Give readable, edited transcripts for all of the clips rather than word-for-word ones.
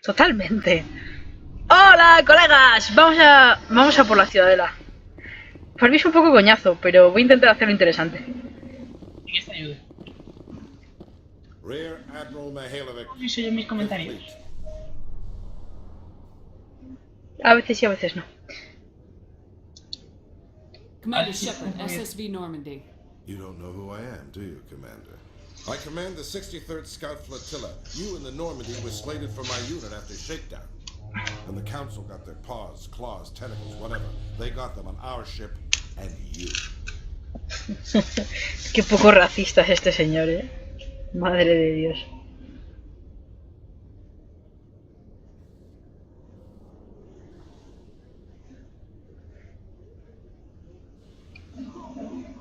Totalmente. ¡Hola, colegas! Vamos a por la ciudadela. Para mí es un poco coñazo, pero voy a intentar hacerlo interesante. ¿Y que te ayude? Rear Admiral Mihailovic. No sé yo mis comentarios. A veces sí, a veces no. Commander Shepard, SSV Normandy. You don't know who I am, do you, Commander? I command the 63rd Scout Flotilla. You and the Normandy were slated for my unit after shakedown. And the Council got their paws, claws, tentacles, whatever. They got them on our ship, and you. Qué poco racista es este señor, ¿eh? Madre de Dios.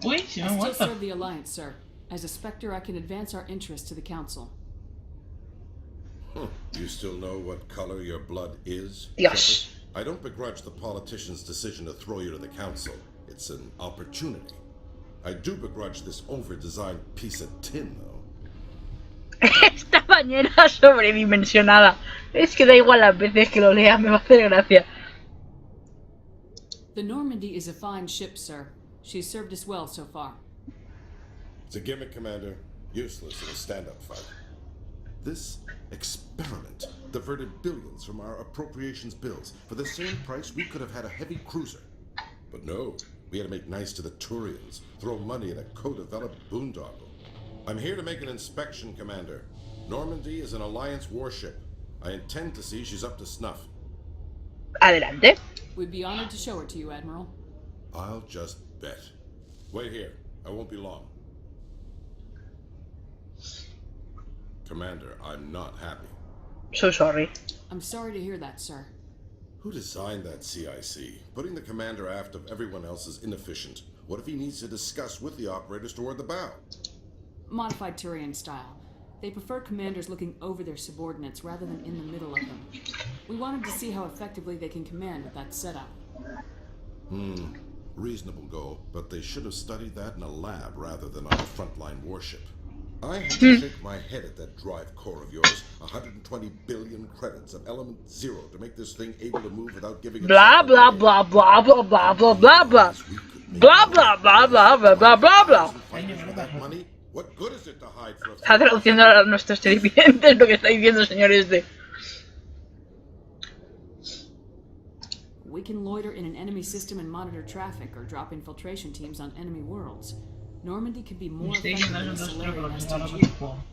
Uy, si me he I still muerto. serve the Alliance, sir. As a Spectre, I can advance our interests to the Council. You still know what color your blood is? Dios. Shepard? I don't begrudge the politician's decision to throw you to the Council. It's an opportunity. I do begrudge this over-designed piece of tin, though. Esta bañera sobredimensionada. Es que da igual las veces que lo lea, me va a hacer gracia. The Normandy is a fine ship, sir. She's served us well so far. It's a gimmick, Commander. Useless in a stand-up fight. This experiment diverted billions from our appropriations bills. For the same price, we could have had a heavy cruiser. But no, we had to make nice to the Turians, throw money at a co-developed boondoggle. I'm here to make an inspection, Commander. Normandy is an Alliance warship. I intend to see she's up to snuff. Adelante. We'd be honored to show her to you, Admiral. I'll just bet. Wait here. I won't be long. Commander, I'm not happy. So sorry. I'm sorry to hear that, sir. Who designed that CIC? Putting the commander aft of everyone else is inefficient. What if he needs to discuss with the operators toward the bow? Modified Turian style. They prefer commanders looking over their subordinates rather than in the middle of them. We wanted to see how effectively they can command with that setup. Reasonable goal, but they should have studied that in a lab rather than on a frontline warship. I had to shake my head at that drive core of yours. 120 billion credits of element 0 to make this thing able to move without giving it Blah blah blah blah blah blah blah blah blah. Blah blah blah blah blah blah blah blah. Money? What good is it to hide for a Está traduciendo a nuestros televidentes lo que está diciendo el señor este. We can loiter in an enemy system and monitor traffic or drop infiltration teams on enemy worlds. Normandy could be more Estoy effective diciendo than eso, pero Solarian lo que está hablando STG. con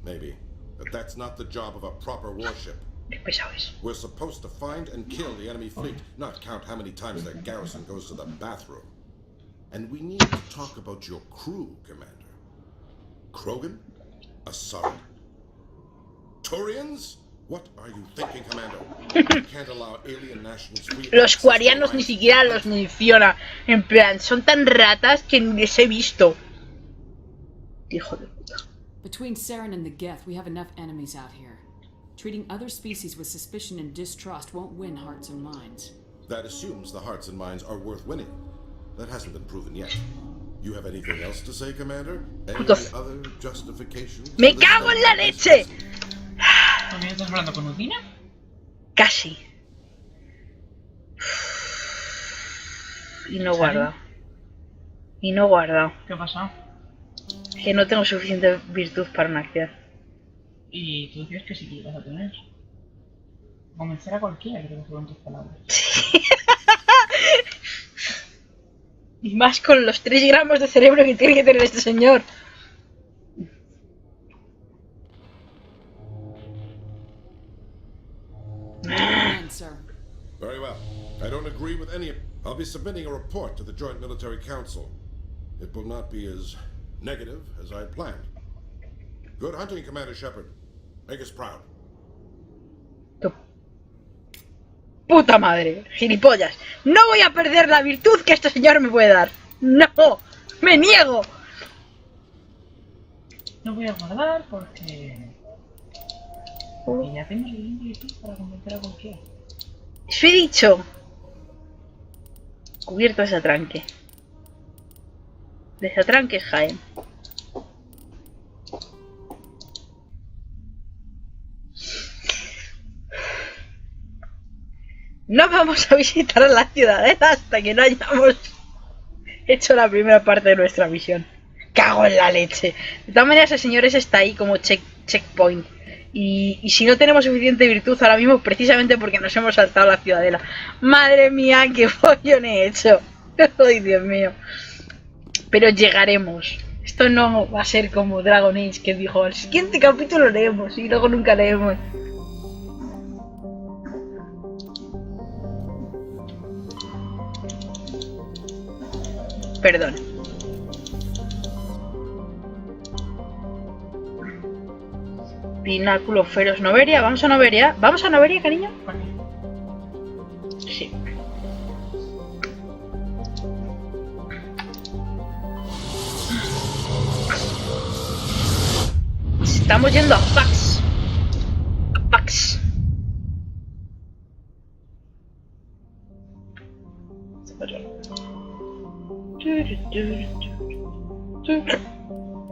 Maybe. But that's not the job of a proper warship. Qué pesado es. We're supposed to find and kill the enemy fleet, not count how many times their garrison goes to the bathroom. And we need to talk about your crew, Commander. Krogan? Assad? Turians? What are you thinking, Commander? We can't allow alien nationals free Los access to cuarianos ni Alliance siquiera los menciona. En plan, son tan ratas que ni les he visto. Hijo de puta. Between Saren and the Geth, we have enough enemies out here. Treating other species with suspicion and distrust won't win hearts and minds. That assumes the hearts and minds are worth winning. That hasn't been proven yet. You have anything else to say, Commander? Any Putos. other justifications? ¡Me for this cago en la outrageous leche! ¿También estás hablando con Udina? Casi. Y no guarda. Y no guarda. ¿Qué pasa? Que no tengo suficiente virtud para una acción. Y tú decías que sí que ibas a tener. Convencer a cualquiera, creo que fueron tus palabras. Y más con los 3 gramos de cerebro que tiene que tener este señor. Command, sir. Very well. I don't agree with any of... I'll be submitting a report to the Joint Military Council. It will not be as negative as I had planned. Good hunting, Commander Shepard. Make us proud. Tu puta madre, gilipollas. No voy a perder la virtud que este señor me puede dar. No, me niego. No voy a guardar porque... Y ya tengo suficiente virtud para convencer a cualquiera. Os he dicho. Cubierto ese atranque. De ese atranque es Jaén. No vamos a visitar a la ciudadela hasta que no hayamos hecho la primera parte de nuestra misión. Cago en la leche. De todas maneras, el señor ese está ahí como checkpoint. Y si no tenemos suficiente virtud ahora mismo, precisamente porque nos hemos saltado la ciudadela. Madre mía, qué follón he hecho. Ay, Dios mío. Pero llegaremos. Esto no va a ser como Dragon Age, que dijo, el siguiente capítulo leemos y luego nunca leemos. Perdón. Pináculo feroz. Noveria, vamos a Noveria. ¿Vamos a Noveria, cariño? Sí. Estamos yendo a Pax. A Pax.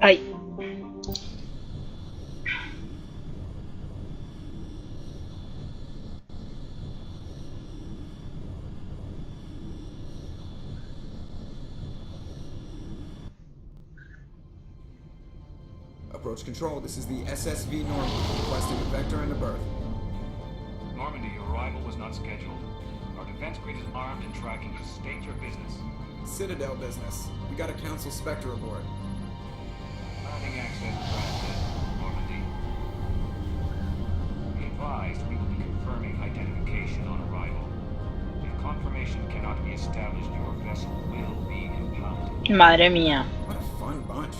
Ay. Approach control, this is the SSV Normandy, requesting a vector and a berth. Normandy, your arrival was not scheduled. Our defense grid is armed and tracking you. State your business. Citadel business. We got a Council Spectre aboard. Landing access granted, Normandy. Be advised, we will be confirming identification on arrival. If confirmation cannot be established, your vessel will be impounded. Madre mía. What a fun bunch.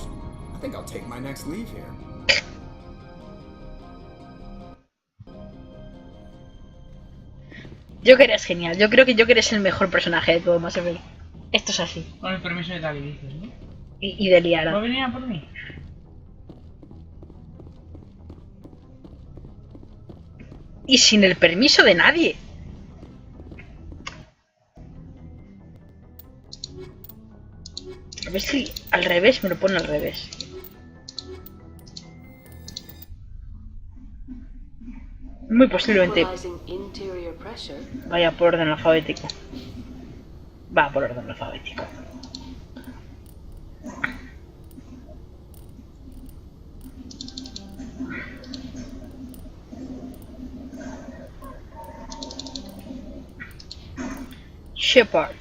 I think I'll take my next leave here. Joker es genial. Yo creo que Joker es el mejor personaje de todo Mass Effect. Esto es así. Con el permiso de Tali, dices, ¿no? Y de Liara. ¿No venía por mí? Y sin el permiso de nadie. A ver si al revés me lo pone al revés. Muy posiblemente vaya por orden alfabético. Va por orden alfabético. Shepard.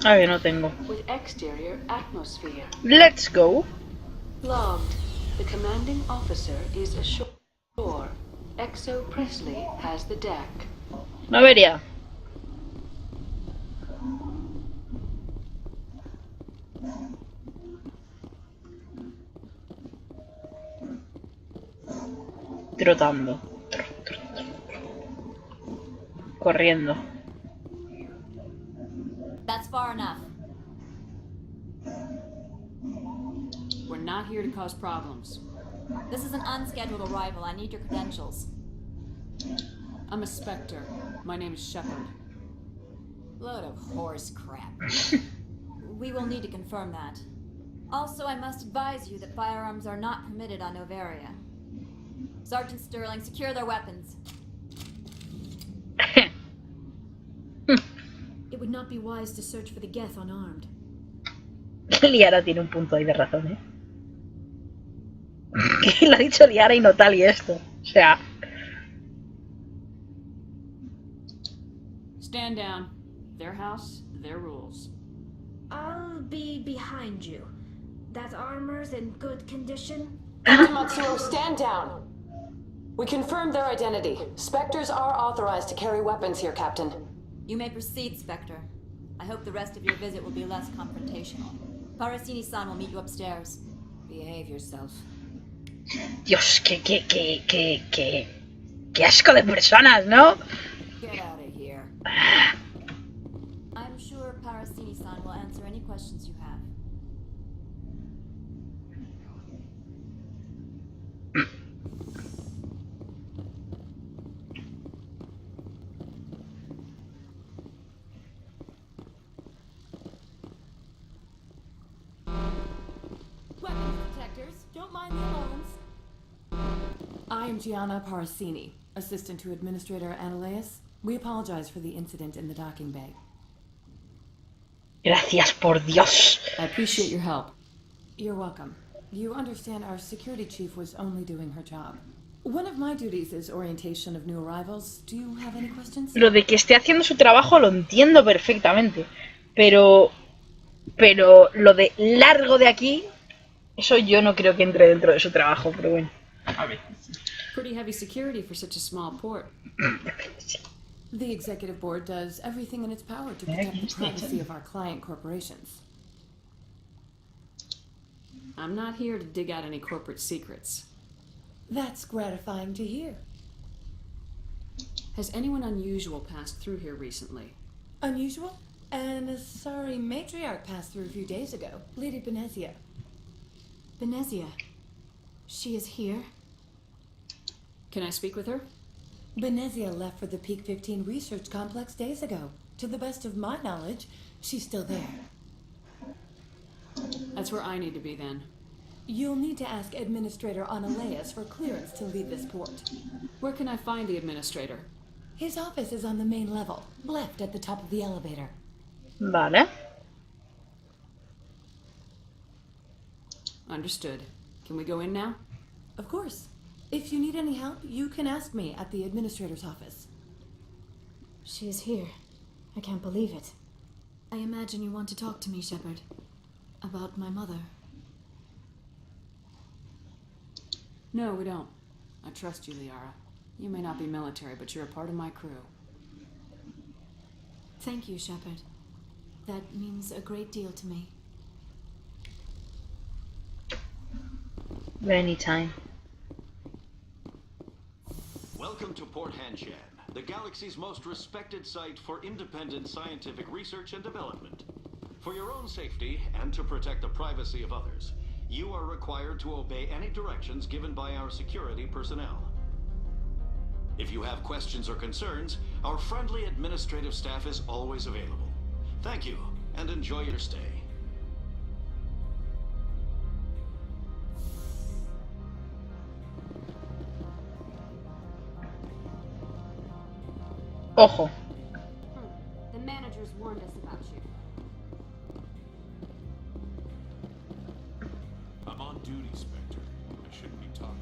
A ver, no tengo. With exterior atmosphere. Let's go. Logged. The commanding officer is ashore. Exo Presley has the deck. Noveria. Trotando. Corriendo. That's far enough. We're not here to cause problems. This is an unscheduled arrival. I need your credentials. I'm a Spectre. My name is Shepard. Load of horse crap. We will need to confirm that. Also, I must advise you that firearms are not permitted on Noveria. Sergeant Sterling, secure their weapons. It would not be wise to search for the Geth unarmed. Liara tiene un punto ahí de razón, ¿eh? Que lo ha dicho Liara y no tal y esto. O sea... Stand down. Their house, their rules. I'll be behind you. That armor's in good condition? Captain Matsuo, stand down. We confirmed their identity. Spectres are authorized to carry weapons here, Captain. You may proceed, Spectre. I hope the rest of your visit will be less confrontational. Parasini-san will meet you upstairs. Behave yourself. Dios, qué asco de personas, ¿no? Get out of here. I'm sure Parasini-san will answer any questions you have. Weapons detectors. Don't mind the alarms. I am Gianna Parasini, assistant to Administrator Analeas. We apologize for the incident in the docking bay. Gracias por Dios. I appreciate your help. You're welcome. You understand our security chief was only doing her job. One of my duties is orientation of new arrivals. Do you have any questions? Lo de que esté haciendo su trabajo lo entiendo perfectamente. Pero lo de largo de aquí, eso yo no creo que entre dentro de su trabajo, pero bueno. A ver. Pretty heavy security for such a small port. The executive board does everything in its power to protect the privacy of our client corporations. I'm not here to dig out any corporate secrets. That's gratifying to hear. Has anyone unusual passed through here recently? Unusual? And a sorry matriarch passed through a few days ago. Lady Benezia. Benezia. She is here? Can I speak with her? Benezia left for the Peak 15 research complex days ago. To the best of my knowledge, she's still there. That's where I need to be then. You'll need to ask Administrator Analeas for clearance to leave this port. Where can I find the administrator? His office is on the main level, left at the top of the elevator. Vale. Understood. Can we go in now? Of course. If you need any help, you can ask me at the administrator's office. She is here. I can't believe it. I imagine you want to talk to me, Shepard. About my mother. No, we don't. I trust you, Liara. You may not be military, but you're a part of my crew. Thank you, Shepard. That means a great deal to me. Anytime. Welcome to Port Hanshan, the galaxy's most respected site for independent scientific research and development. For your own safety and to protect the privacy of others, you are required to obey any directions given by our security personnel. If you have questions or concerns, our friendly administrative staff is always available. Thank you, and enjoy your stay. Ojo. The managers warned us about you. I'm on duty, Spectre. I shouldn't be talking.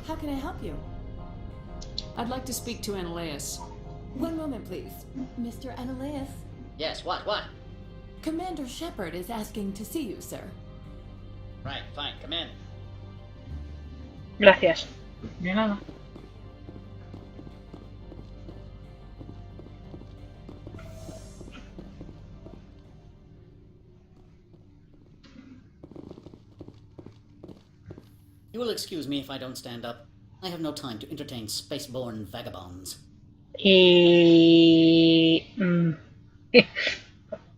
How can I help you? I'd like to speak to Analeas. One moment, please. Mr. Analeas. Yes, what? Commander Shepard is asking to see you, sir. Right, fine, come in. Gracias. De nada. You will excuse me if I don't stand up. I have no time to entertain spaceborne vagabonds.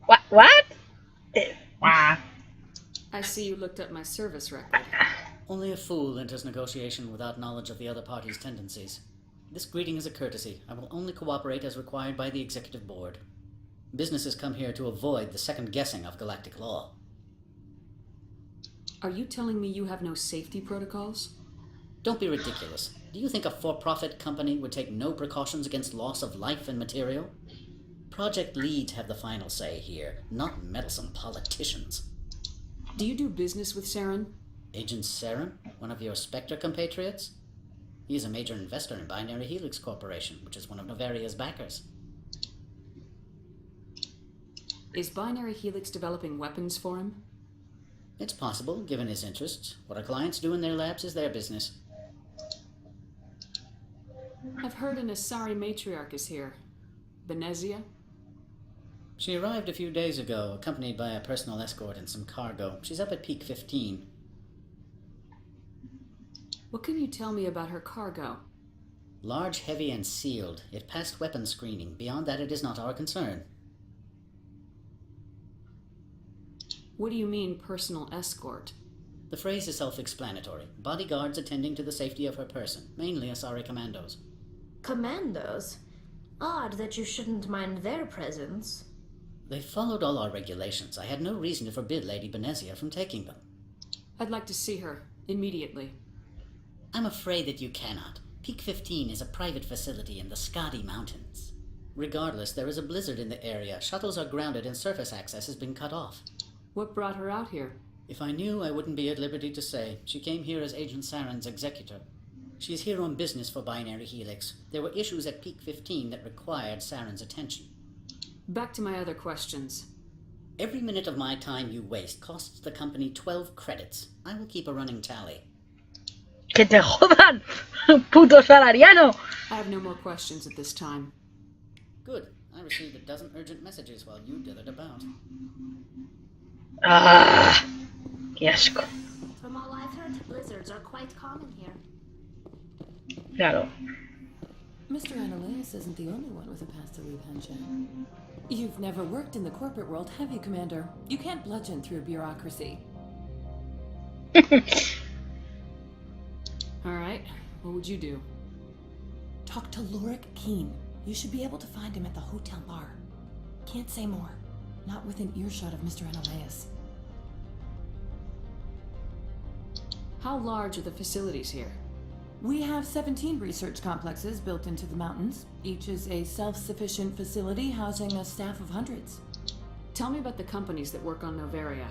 What? What? Wah. I see you looked up my service record. Only a fool enters negotiation without knowledge of the other party's tendencies. This greeting is a courtesy. I will only cooperate as required by the Executive Board. Businesses come here to avoid the second guessing of galactic law. Are you telling me you have no safety protocols? Don't be ridiculous. Do you think a for-profit company would take no precautions against loss of life and material? Project leads have the final say here, not meddlesome politicians. Do you do business with Saren? Agent Saren, one of your Spectre compatriots? He is a major investor in Binary Helix Corporation, which is one of Noveria's backers. Is Binary Helix developing weapons for him? It's possible, given his interests. What our clients do in their labs is their business. I've heard an Asari matriarch is here. Benezia? She arrived a few days ago, accompanied by a personal escort and some cargo. She's up at Peak 15. What can you tell me about her cargo? Large, heavy, and sealed. It passed weapons screening. Beyond that, it is not our concern. What do you mean, personal escort? The phrase is self-explanatory. Bodyguards attending to the safety of her person, mainly Asari commandos. Commandos? Odd that you shouldn't mind their presence. They followed all our regulations. I had no reason to forbid Lady Benezia from taking them. I'd like to see her, immediately. I'm afraid that you cannot. Peak 15 is a private facility in the Skadi Mountains. Regardless, there is a blizzard in the area. Shuttles are grounded and surface access has been cut off. What brought her out here? If I knew, I wouldn't be at liberty to say. She came here as Agent Saren's executor. She is here on business for Binary Helix. There were issues at Peak 15 that required Saren's attention. Back to my other questions. Every minute of my time you waste costs the company 12 credits. I will keep a running tally. ¡Que te jodan! ¡Puto salariano! I have no more questions at this time. Good. I received a dozen urgent messages while you dithered about. ¡Ah! ¡Qué asco! From all I've heard, blizzards are quite common here. Claro. Mr. Annaleus isn't the only one with a past to leave Henshin. You've never worked in the corporate world, have you, Commander? You can't bludgeon through bureaucracy. Alright, what would you do? Talk to Lorik Keen. You should be able to find him at the hotel bar. Can't say more. Not within earshot of Mr. Annaleus. How large are the facilities here? We have 17 research complexes built into the mountains. Each is a self-sufficient facility housing a staff of hundreds. Tell me about the companies that work on Noveria.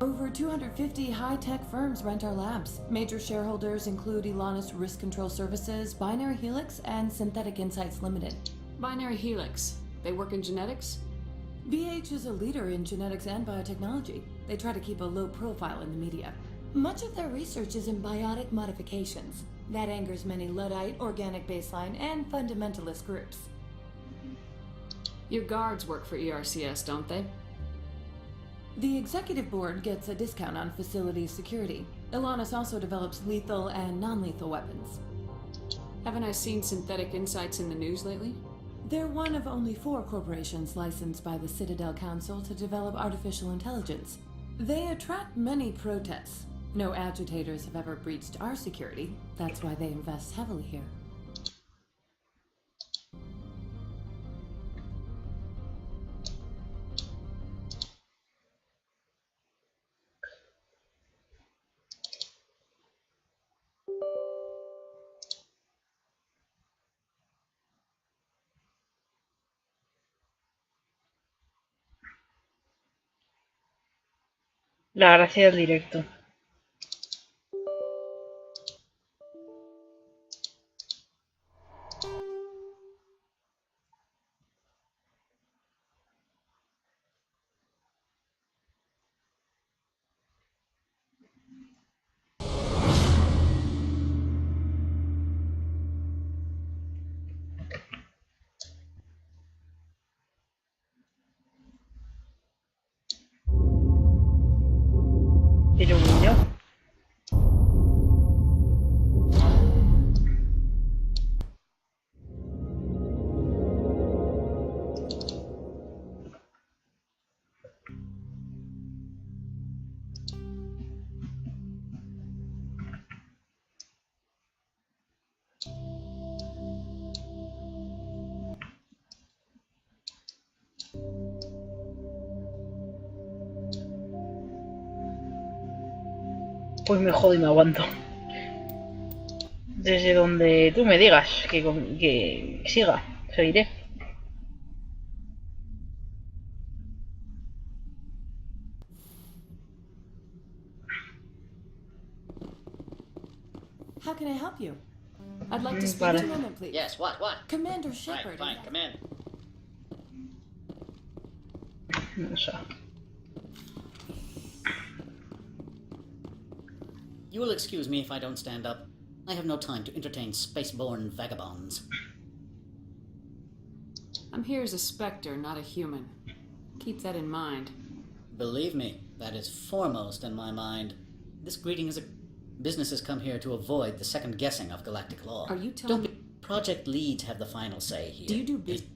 Over 250 high-tech firms rent our labs. Major shareholders include Elanus Risk Control Services, Binary Helix, and Synthetic Insights Limited. Binary Helix. They work in genetics? BH is a leader in genetics and biotechnology. They try to keep a low profile in the media. Much of their research is in biotic modifications. That angers many Luddite, organic baseline, and fundamentalist groups. Your guards work for ERCS, don't they? The executive board gets a discount on facility security. Elanus also develops lethal and non-lethal weapons. Haven't I seen Synthetic Insights in the news lately? They're one of only 4 corporations licensed by the Citadel Council to develop artificial intelligence. They attract many protests. No agitators have ever breached our security. That's why they invest heavily here. La gracia del directo. Pero bueno. Pues me jodo y me aguanto. Desde donde tú me digas que siga, seguiré. How can I help you? I'd like to speak Vale. to Just a moment, please. Yes, what? Commander Shepard. Fine, come in. O sea, You will excuse me if I don't stand up. I have no time to entertain spaceborne vagabonds. I'm here as a Spectre, not a human. Keep that in mind. Believe me, that is foremost in my mind. This greeting is a... Businesses come here to avoid the second guessing of galactic law. Are you telling Don't be... Project leads have the final say here. Do you do business?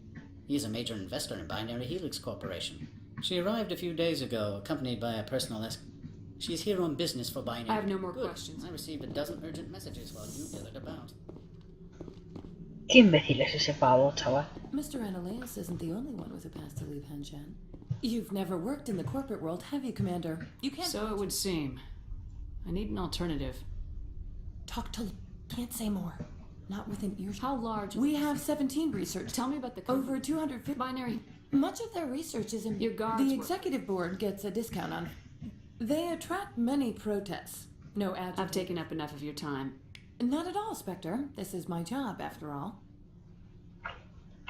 He is a major investor in Binary Helix Corporation. She arrived a few days ago, accompanied by a personal escort. She's here on business for Binary. I have no more Good. questions. I received a dozen urgent messages while you dithered about. Qué imbécil es ese pavo, chaval. Mr. Ananias isn't the only one with a pass to leave Hanshan. You've never worked in the corporate world, have you, Commander? You can't... So it would seem. I need an alternative. Talk to... Can't say more. Not within earshot. How large? We have 17 research. Tell me about the... Over 250... Binary. Much of their research is in... Your guards The were... executive board gets a discount on... They attract many protests. No adjective. I've taken up enough of your time. Not at all, Spectre. This is my job, after all.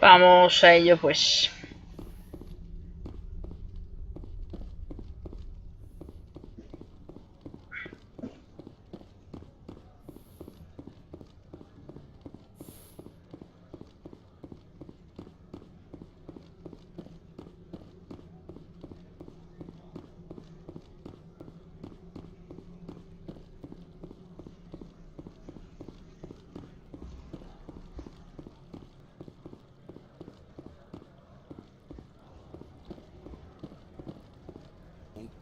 Vamos a ello, pues.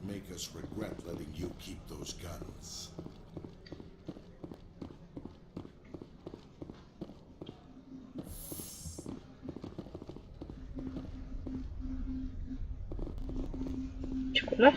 Make us regret letting you keep those guns. Chocolate.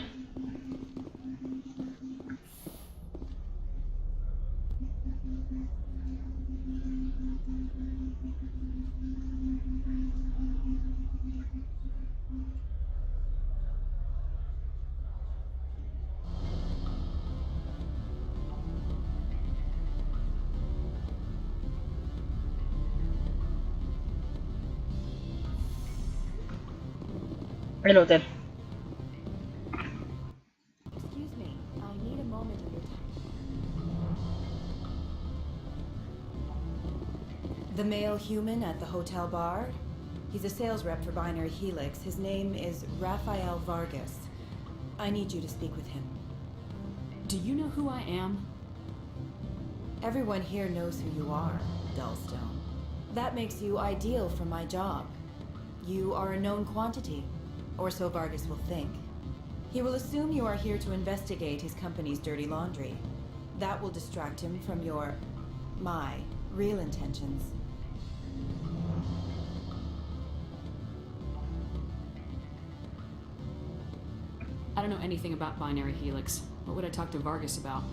El hotel. Excuse me, I need a moment of your time. The male human at the hotel bar? He's a sales rep for Binary Helix. His name is Rafael Vargas. I need you to speak with him. Do you know who I am? Everyone here knows who you are, Dullstone. That makes you ideal for my job. You are a known quantity, or so Vargas will think. He will assume you are here to investigate his company's dirty laundry. That will distract him from my real intentions. I don't know anything about Binary Helix. What would I talk to Vargas about?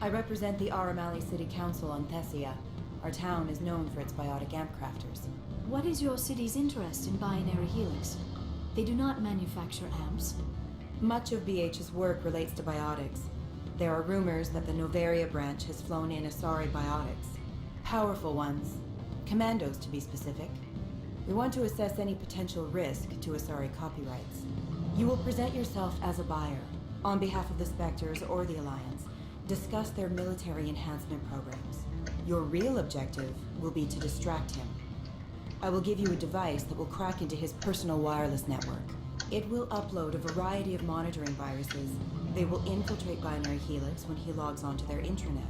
I represent the Aramali City Council on Thessia. Our town is known for its biotic amp crafters. What is your city's interest in Binary Helix? They do not manufacture amps. Much of BH's work relates to biotics. There are rumors that the Noveria branch has flown in Asari biotics. Powerful ones. Commandos, to be specific. We want to assess any potential risk to Asari copyrights. You will present yourself as a buyer, on behalf of the Spectres or the Alliance. Discuss their military enhancement programs. Your real objective will be to distract him. I will give you a device that will crack into his personal wireless network. It will upload a variety of monitoring viruses. They will infiltrate Binary Helix when he logs onto their intranet.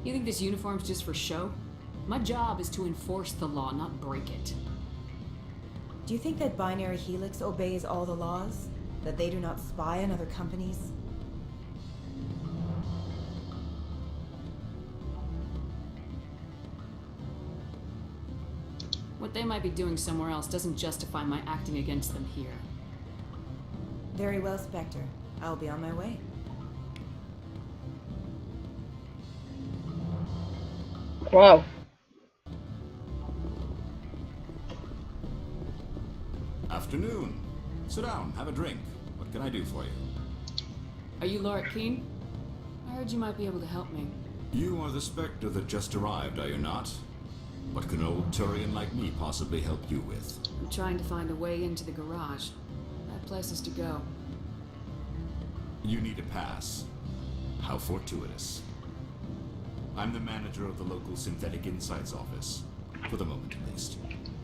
You think this uniform's just for show? My job is to enforce the law, not break it. Do you think that Binary Helix obeys all the laws? That they do not spy on other companies? What they might be doing somewhere else doesn't justify my acting against them here. Very well, Spectre. I'll be on my way. Wow. Afternoon. Sit down, have a drink. What can I do for you? Are you Laura Keene? I heard you might be able to help me. You are the Spectre that just arrived, are you not? What can an old Turian like me possibly help you with? I'm trying to find a way into the garage. I have places to go. You need a pass. How fortuitous. I'm the manager of the local Synthetic Insights office. For the moment, at least.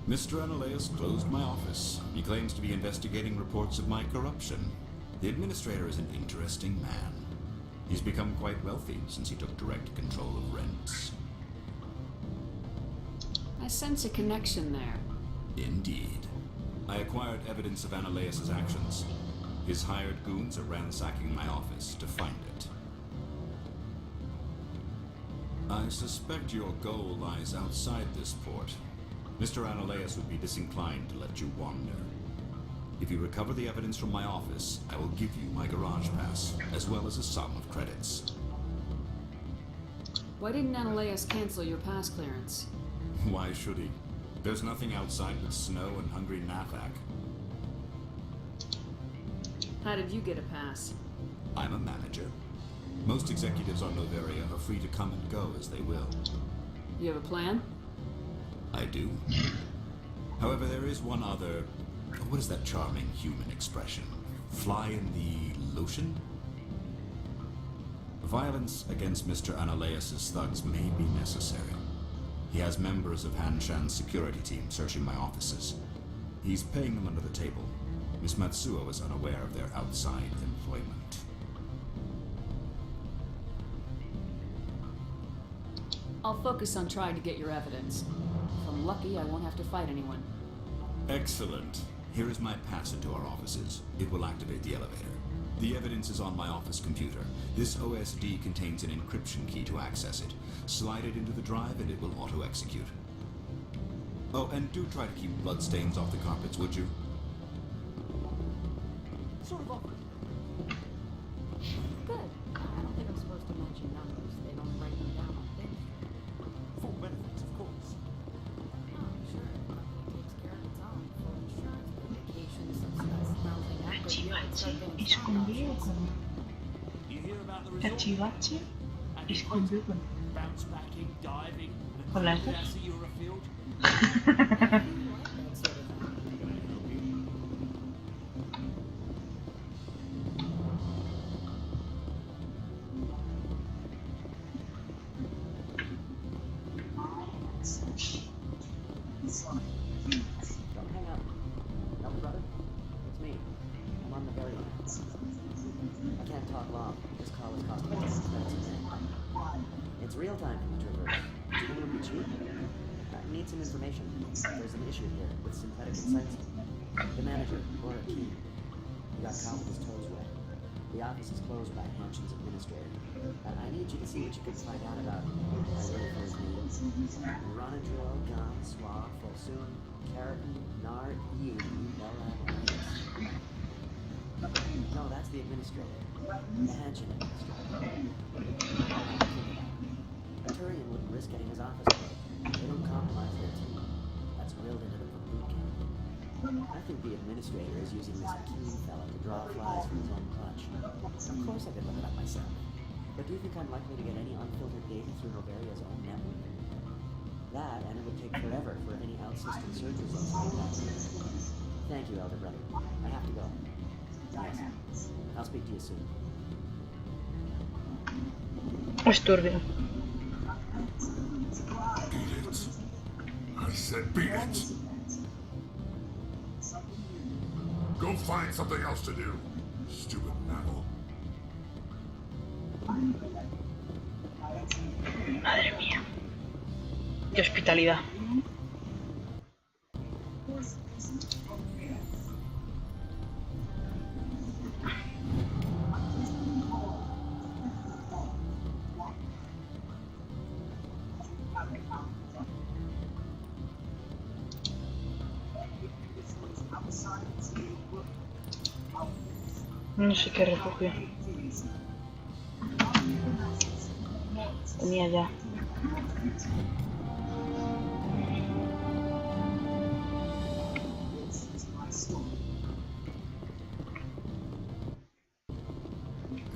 Mr. Ananias closed my office. He claims to be investigating reports of my corruption. The administrator is an interesting man. He's become quite wealthy since he took direct control of rents. I sense a connection there. Indeed. I acquired evidence of Ananias' actions. His hired goons are ransacking my office to find it. I suspect your goal lies outside this port. Mr. Ananias would be disinclined to let you wander. If you recover the evidence from my office, I will give you my garage pass, as well as a sum of credits. Why didn't Ananias cancel your pass clearance? Why should he? There's nothing outside but snow and hungry Nathak. How did you get a pass? I'm a manager. Most executives on Noveria are free to come and go as they will. You have a plan? I do. However, there is one other... What is that charming human expression? Fly in the lotion? Violence against Mr. Ananias' thugs may be necessary. He has members of Han Shan's security team searching my offices. He's paying them under the table. Miss Matsuo is unaware of their outside employment. I'll focus on trying to get your evidence. If I'm lucky, I won't have to fight anyone. Excellent. Here is my pass into our offices. It will activate the elevator. The evidence is on my office computer. This OSD contains an encryption key to access it. Slide it into the drive and it will auto-execute. Oh, and do try to keep bloodstains off the carpets, would you? Sort of awkward. Good. I don't think I'm supposed to mention numbers. They don't write them down on things. Full benefits, of course. Oh, sure. It takes care of its own. Full insurance, vacations, subsidized housing, after a year, it's start getting stock options. You hear about the result? Cachivache. Escondido con... Bounce backing, diving, con las dos. that's the Eurofield. Don't hang up. Elder brother? It's me. I'm on the very line. I can't talk long. This call is costing me 10 minutes a minute. It's real time from the Traverse. Do you want to reach me? I need some information. There's an issue here with synthetic insights. The manager, or a key, he got caught with his toes wet. The office is closed by Hanshin's administrator. I need you to see what you can find out about him. I wait for his name. Ronadril, Gon, Swab, Folsoon, Keratin, Nard, Yu, Bella, No, that's the administrator. The Hanshin administrator. A Turian wouldn't risk getting his office closed. They don't compromise their team. That's drilled into them from boot camp. I think the administrator is using this keen fella to draw flies from his own clutch. Of course I could look it up myself. But do you think I'm likely to get any unfiltered data through Noveria's own network? That, and it would take forever for any out-system search results to get back. Thank you, Elder Brother. I have to go. Yes. I'll speak to you soon. Es turbio. Beat it. I said beat it. Go find something else to do. Stupid mammal. Madre mía. Qué hospitalidad. No sé qué refugio. Tenía ya.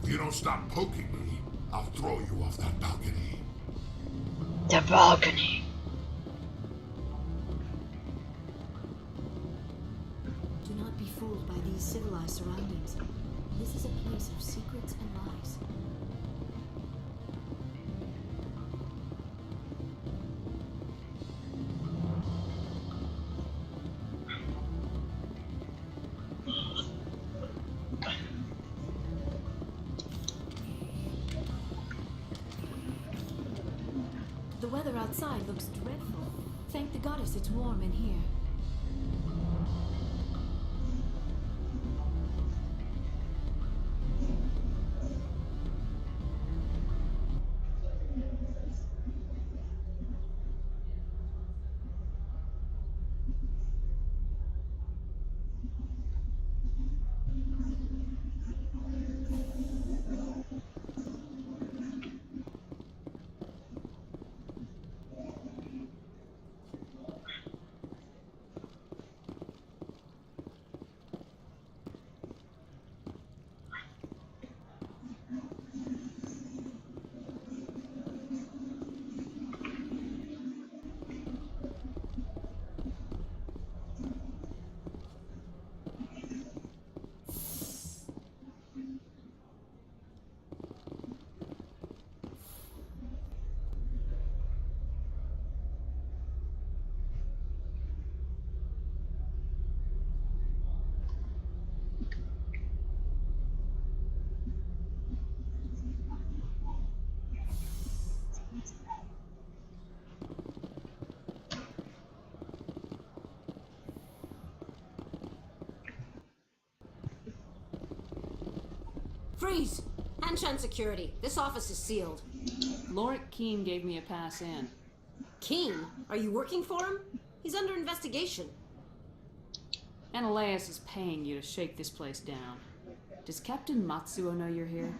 If you don't stop poking me, I'll throw you off that balcony. The balcony. Do not be fooled by these civilized surroundings. This is a place of secrets and lies. The weather outside looks dreadful. Thank the goddess it's warm in here. Freeze! Hanshan security. This office is sealed. Lorik Keene gave me a pass in. Keene? Are you working for him? He's under investigation. Ananias is paying you to shake this place down. Does Captain Matsuo know you're here?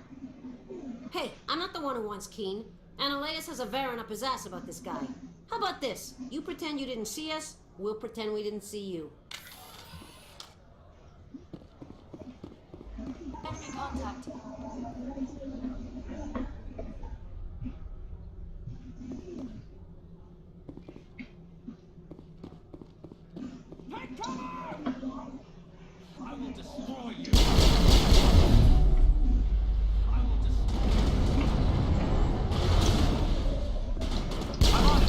Hey, I'm not the one who wants Keene. Ananias has a Varen up his ass about this guy. How about this? You pretend you didn't see us, we'll pretend we didn't see you. Enemy contact. Take cover! I will destroy you. I will destroy you. I'm on it.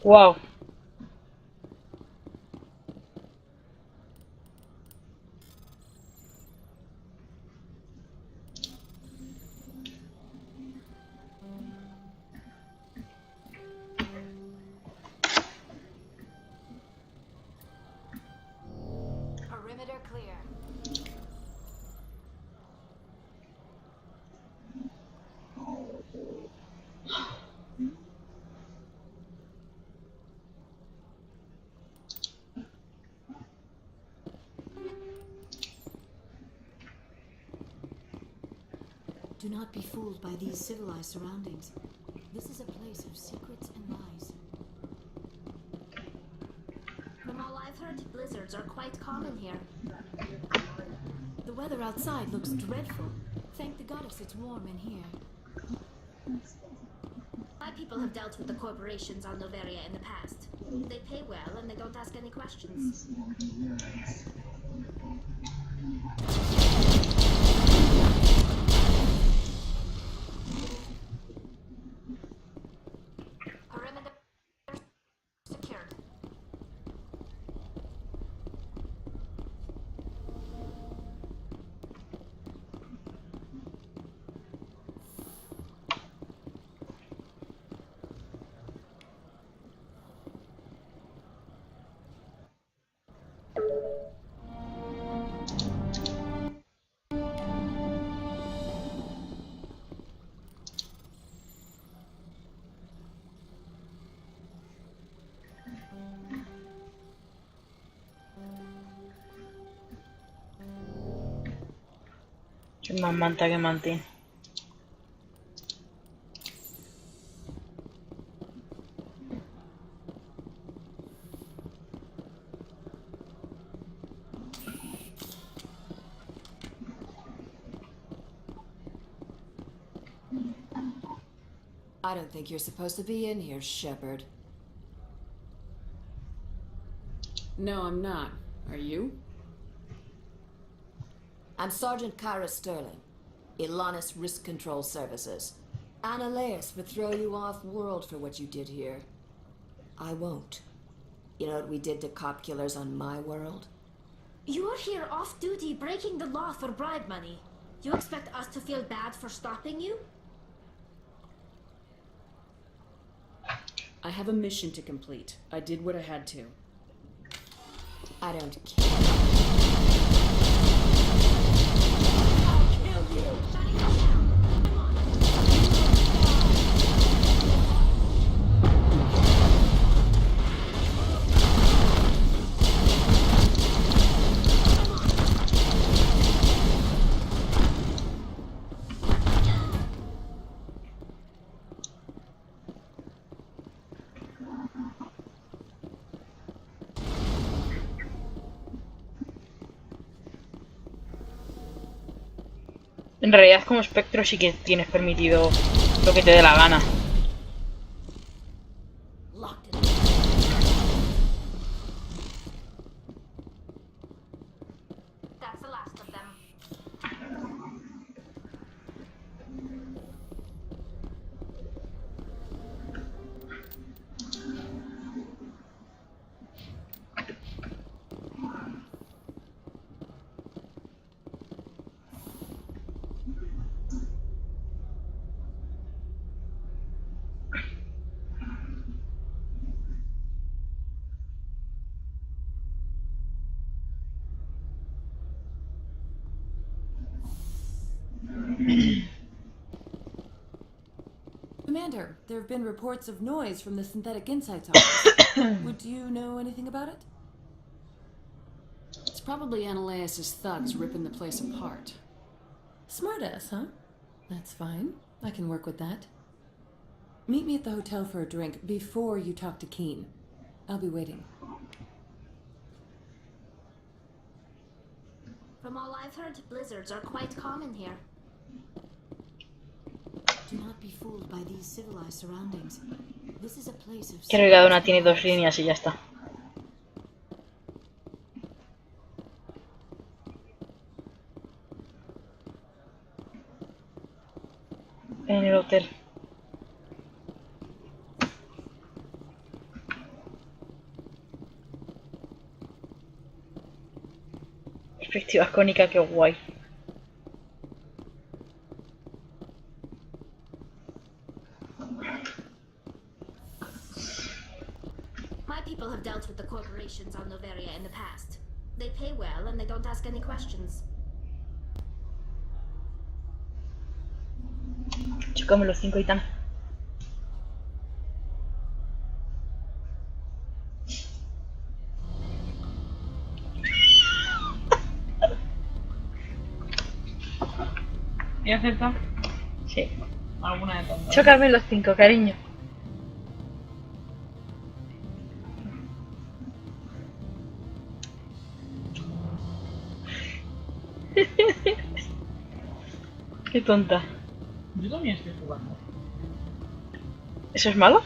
Wow. Perimeter clear. Do not be fooled by these civilized surroundings. This is a place of secrets and lies. From all I've heard, blizzards are quite common here. The weather outside looks dreadful. Thank the goddess it's warm in here. My people have dealt with the corporations on Noveria in the past. They pay well and they don't ask any questions. Perimeter secured. Más manta que mantín. I don't think you're supposed to be in here, Shepard. No, I'm not. Are you? I'm Sergeant Kyra Sterling, Ilanis Risk Control Services. Ananias would throw you off-world for what you did here. I won't. You know what we did to cop killers on my world? You're here off-duty breaking the law for bribe money. You expect us to feel bad for stopping you? I have a mission to complete. I did what I had to. I don't care. I'll kill you! Shutting us down! Come on! En realidad como espectro sí que tienes permitido lo que te dé la gana. That's the last of them. Commander, there have been reports of noise from the Synthetic Insights office. Would you know anything about it? It's probably Ananias' thugs ripping the place apart. Smartass, huh? That's fine. I can work with that. Meet me at the hotel for a drink before you talk to Keen. I'll be waiting. From all I've heard, blizzards are quite common here. Do not be fooled by these civilized surroundings. This is a place of... Que Rigadona tiene 2 líneas y ya está. En el hotel. Perspectiva cónica, qué guay. My people have dealt with the corporations on Noveria in the past. They pay well and they don't ask any questions. Chócame los 5 y tan. ¿Y acepta? Sí. Alguna de todas. Chócame los 5, cariño. Qué tonta. Yo también estoy jugando. ¿Eso es malo?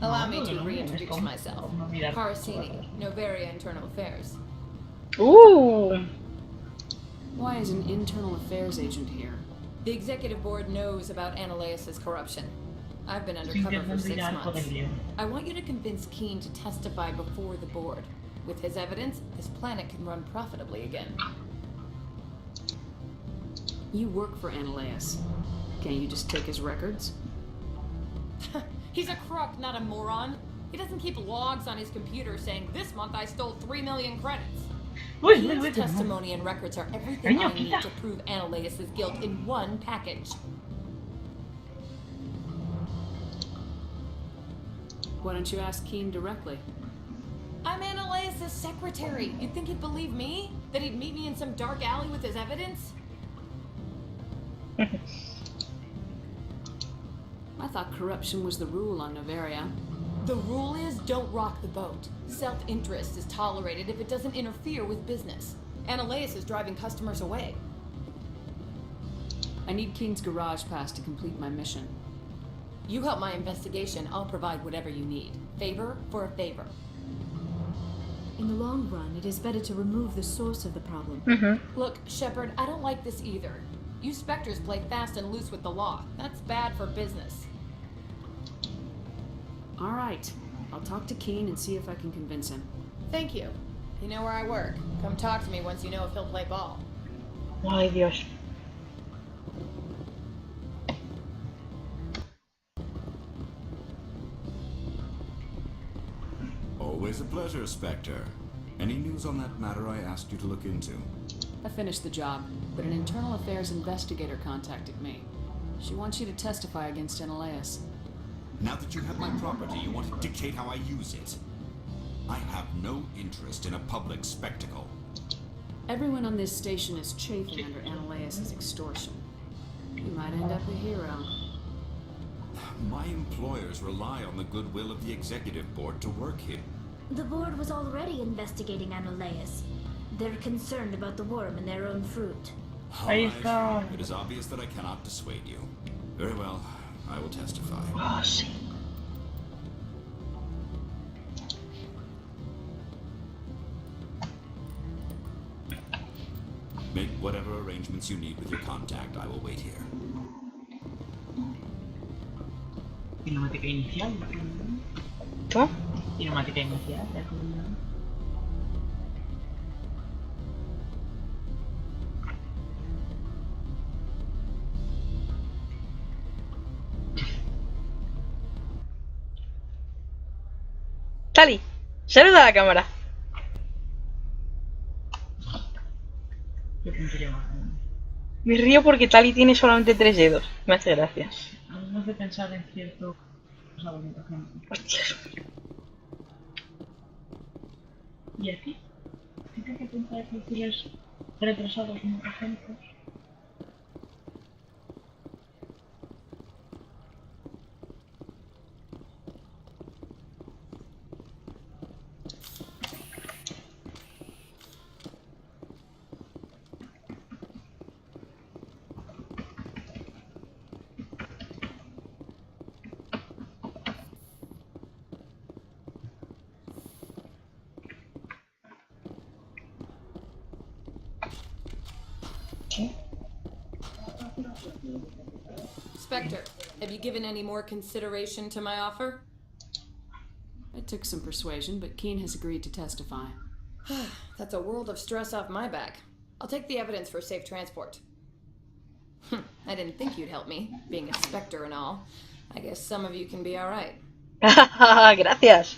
Allow me to reintroduce myself. Parsini, Noveria Internal Affairs. Why is an internal affairs agent here? The executive board knows about Ananias' corruption. I've been undercover for 6 months. I want you to convince Keen to testify before the board. With his evidence, this planet can run profitably again. You work for Ananias. Can't you just take his records? He's a crook, not a moron. He doesn't keep logs on his computer saying, this month I stole 3 million credits. Keen's testimony and records are everything I need to prove Ananias' guilt in one package. Why don't you ask Keen directly? I'm Ananias' secretary. You'd think he'd believe me? That he'd meet me in some dark alley with his evidence? I thought corruption was the rule on Noveria. The rule is don't rock the boat. Self-interest is tolerated if it doesn't interfere with business. Ananias is driving customers away. I need Keen's garage pass to complete my mission. You help my investigation, I'll provide whatever you need. Favor for a favor. In the long run, it is better to remove the source of the problem. Look, Shepard, I don't like this either. You Spectres play fast and loose with the law. That's bad for business. Alright, I'll talk to Keen and see if I can convince him. Thank you. You know where I work. Come talk to me once you know if he'll play ball. Ay, Dios. Always a pleasure, Spectre. Any news on that matter I asked you to look into? I finished the job, but an internal affairs investigator contacted me. She wants you to testify against Ananias. Now that you have my property, you want to dictate how I use it. I have no interest in a public spectacle. Everyone on this station is chafing under Ananias' extortion. You might end up a hero. My employers rely on the goodwill of the executive board to work here. The board was already investigating Ananias. They're concerned about the worm in their own fruit. All Ahí right. está. It is obvious that I cannot dissuade you. Very well. I will testify. Oh, sí. Make whatever arrangements you need with your contact. I will wait here. Cinemática inicial. ¿Cómo? Cinemática inicial. Tali, saluda a la cámara. Qué tontería más. Me río porque Tali tiene solamente 3 dedos. Me hace gracia. A mí me hace pensar en cierto... bonita gente. Hostias. ¿Y aquí? ¿Tienes que pensar en futuros retrasados muy ejemplos? Spectre, have you given any more consideration to my offer? It took some persuasion, but Keen has agreed to testify. That's a world of stress off my back. I'll take the evidence for safe transport. I didn't think you'd help me, being a Spectre and all. I guess some of you can be alright. Gracias.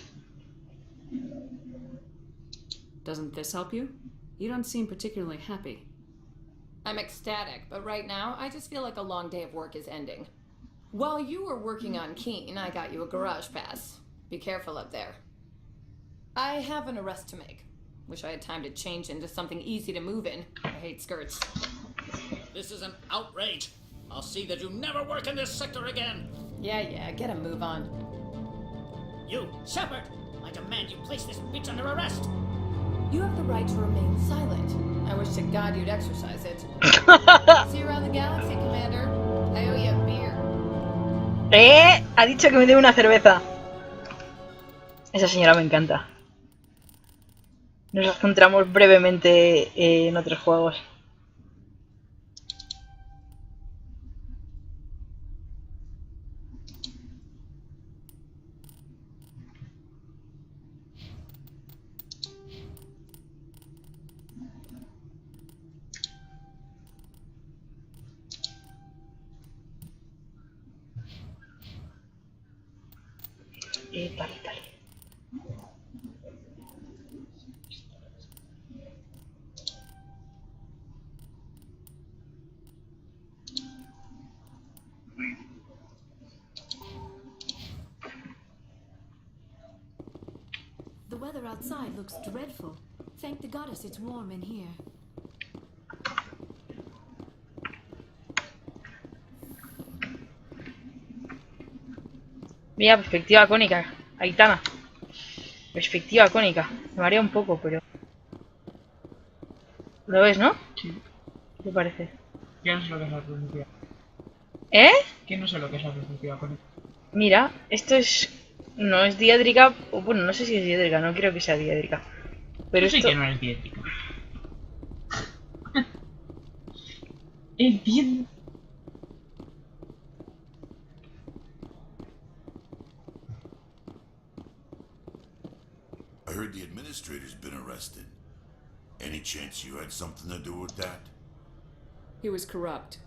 Doesn't this help you? You don't seem particularly happy. I'm ecstatic, but right now, I just feel like a long day of work is ending. While you were working on Keen, I got you a garage pass. Be careful up there. I have an arrest to make. Wish I had time to change into something easy to move in. I hate skirts. This is an outrage. I'll see that you never work in this sector again. Yeah, get a move on. You, Shepard! I demand you place this bitch under arrest. You have the right to remain silent. I wish to God you'd exercise it. See you around the galaxy, Commander. I owe you a beer. Ha dicho que me dé una cerveza. Esa señora me encanta. Nos encontramos brevemente en otros juegos. Tal. The weather outside looks dreadful. Thank the goddess it's warm in here. Mira, perspectiva cónica, Aitana. Perspectiva cónica. Me marea un poco, pero... ¿Lo ves, no? Sí. ¿Qué te parece? Yo no sé lo que es la perspectiva. ¿Eh? Que no sé lo que es la perspectiva cónica. Mira, esto es... No es diédrica... O bueno, no sé si es diédrica, no creo que sea diédrica. Pero Yo sé esto... que no es diédrica. Entiendo. I heard the administrator's been arrested. Any chance you had something to do with that? He was corrupt.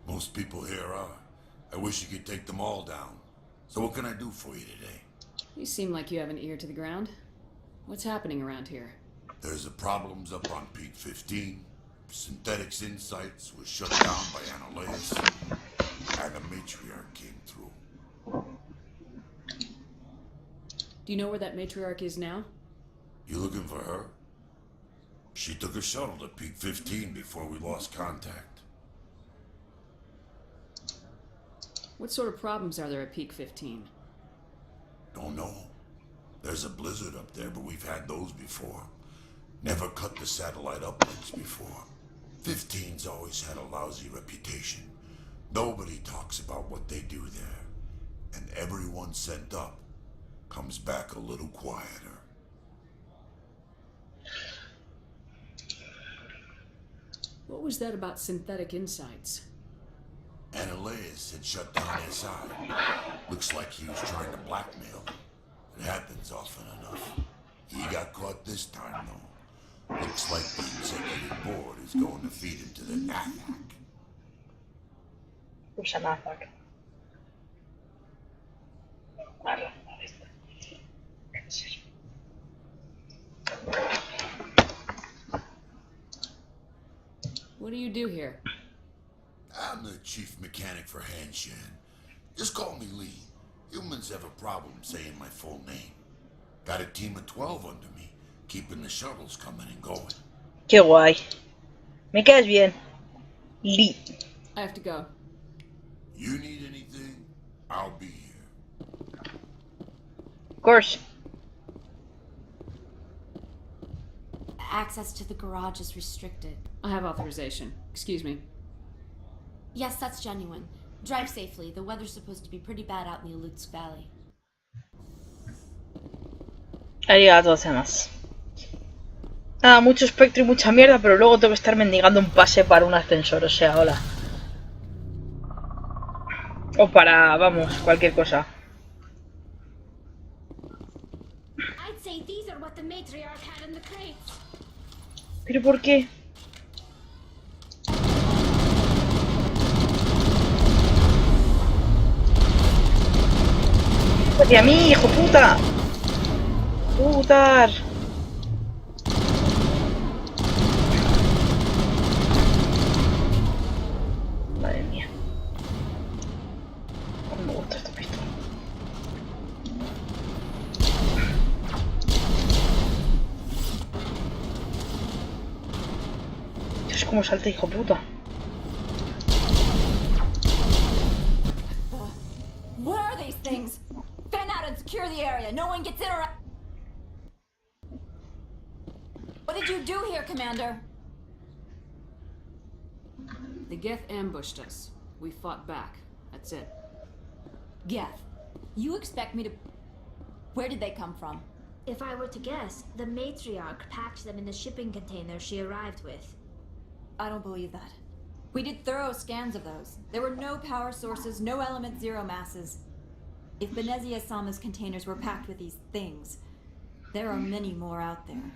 Most people here are. I wish you could take them all down. So what can I do for you today? You seem like you have an ear to the ground. What's happening around here? There's the problems up on Peak 15. Synthetics Insights was shut down by Annaleus. And the matriarch came through. Do you know where that matriarch is now? You looking for her? She took a shuttle to Peak 15 before we lost contact. What sort of problems are there at Peak 15? Don't know. There's a blizzard up there, but we've had those before. Never cut the satellite uplinks before. 15's always had a lousy reputation. Nobody talks about what they do there. And everyone sent up comes back a little quieter. What was that about synthetic insights? Analyus had shut down SI. Looks like he was trying to blackmail them. It happens often enough. He got caught this time, though. Looks like the executive board is going to feed him to the NAFAC. Usa NAFAC. Vale. What do you do here? I'm the chief mechanic for Hanshan. Just call me Lee. Humans have a problem saying my full name. Got a team of 12 under me, keeping the shuttles coming and going. Qué guay. Me caes bien. Lee. I have to go. You need anything? I'll be here. Of course. Access to the garage is restricted. I have authorization. Excuse me. Yes, that's genuine. Drive safely. The weather's supposed to be pretty bad out in the Alutsk Valley. Arigato, además. Nada, mucho espectro y mucha mierda, pero luego tengo que estar mendigando un pase para un ascensor, o sea, hola. O para, vamos, cualquier cosa. I'd say these are what the matriarch had in the crates. ¿Pero por qué? ¡Hacia mí, hijo puta! ¡Putar! Madre mía. No me gusta esta pistola. Dios, cómo salta, hijo puta. What are these things? Fan out and secure the area. No one gets in or out. What did you do here, Commander? The Geth ambushed us. We fought back. That's it. Geth, you expect me to... Where did they come from? If I were to guess, the matriarch packed them in the shipping container she arrived with. I don't believe that. We did thorough scans of those. There were no power sources, no element zero masses. If Benezia Sama's containers were packed with these things, there are many more out there.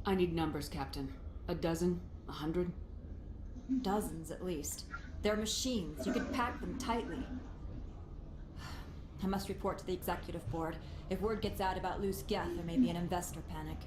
I need numbers, Captain. A dozen? 100? Dozens, at least. They're machines. You could pack them tightly. I must report to the executive board. If word gets out about loose Geth, there may be an investor panic.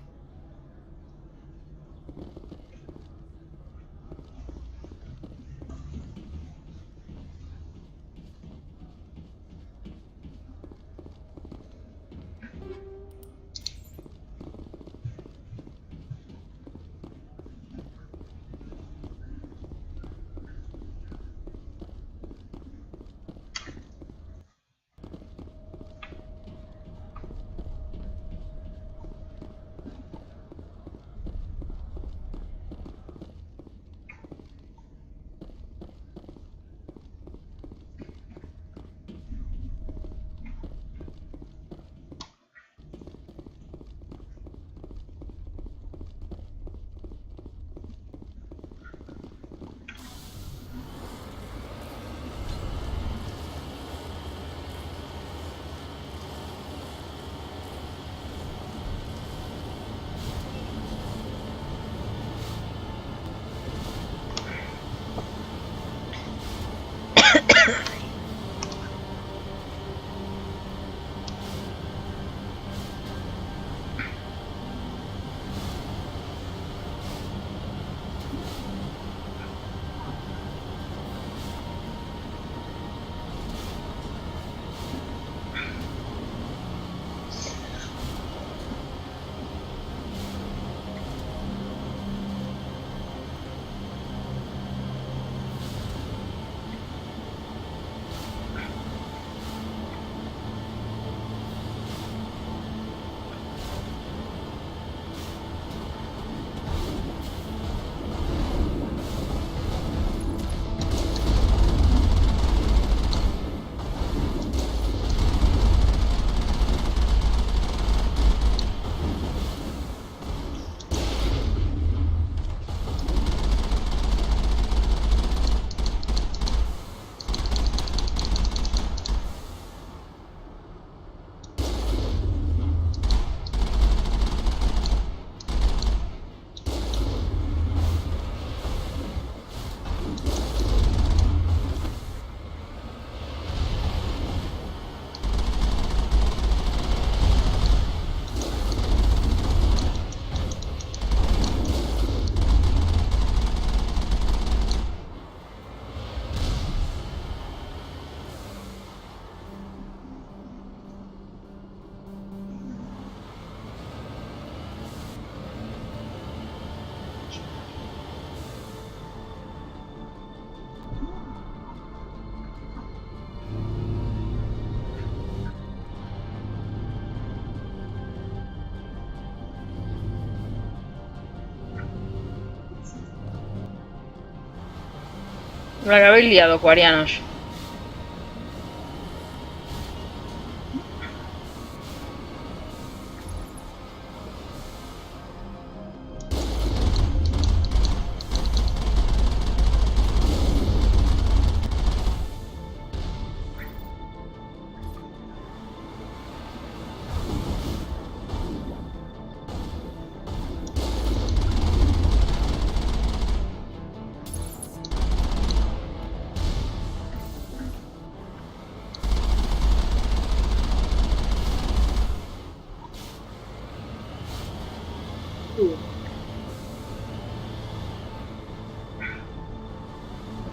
La que habéis liado, coreanos.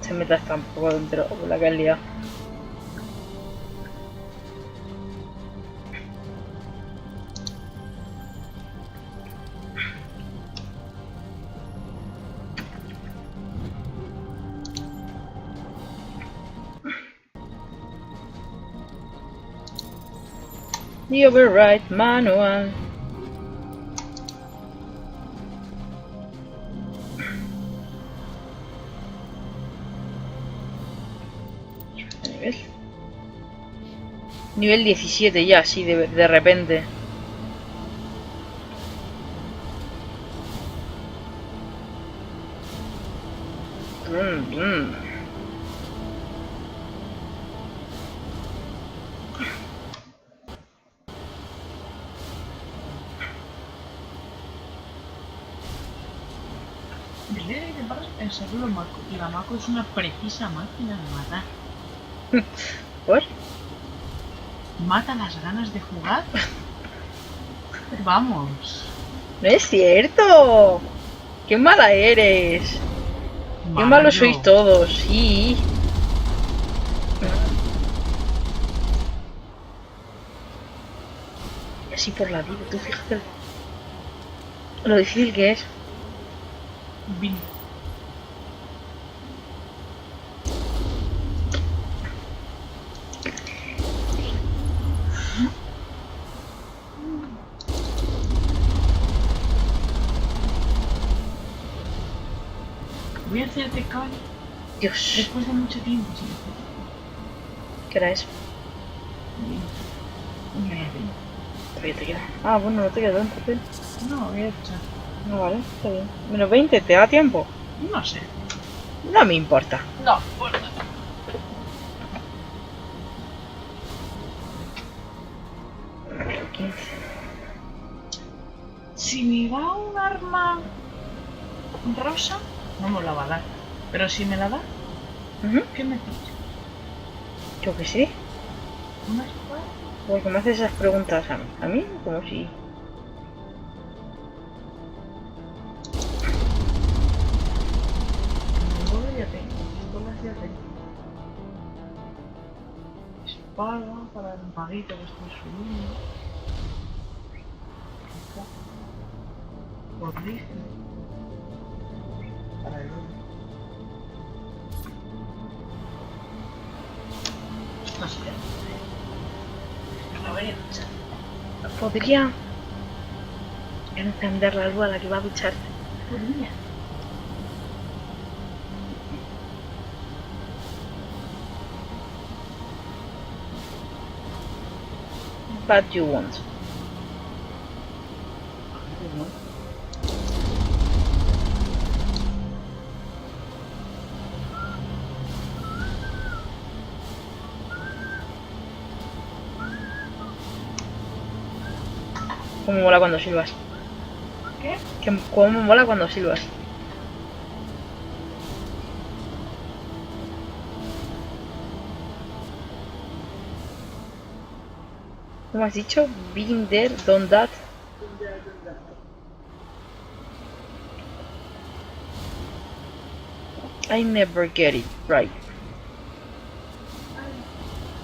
Se metas tampoco dentro con la que has liado. The override manual. Nivel 17 ya, así de repente. Dile que paras pensarlo, Mako. Y la Mako es una precisa máquina de matar. ¿Por? Mata las ganas de jugar. Vamos. No es cierto. Qué mala eres. Qué malos sois todos, sí. Y así por la vida, tú fíjate lo difícil que es. Vin. Voy a hacerte calle. Dios. Después de mucho tiempo, sí. ¿Qué era eso? Todavía te queda. Ah, bueno, no te queda tanto, pero... No, voy a echar. No, vale, está bien. Menos 20, ¿te da tiempo? No sé. No me importa. No, pues no. Si me da un arma rosa, no me la va a dar. Pero si me la da, ¿qué me dice? Yo que sé. ¿Una espada? Porque me haces esas preguntas a mí, como si... Ya tengo, pistolas ya tengo. Espada para el maguito que estoy subiendo. Por rifle. Para el otro. No sé. La voy a luchar. Podría encender la luz a la que va a ducharte. Podría. What you want? ¿Cómo mola cuando silbas? ¿Qué? ¿Cómo mola cuando silbas? ¿Cómo has dicho? Been there, done that. I never get it right.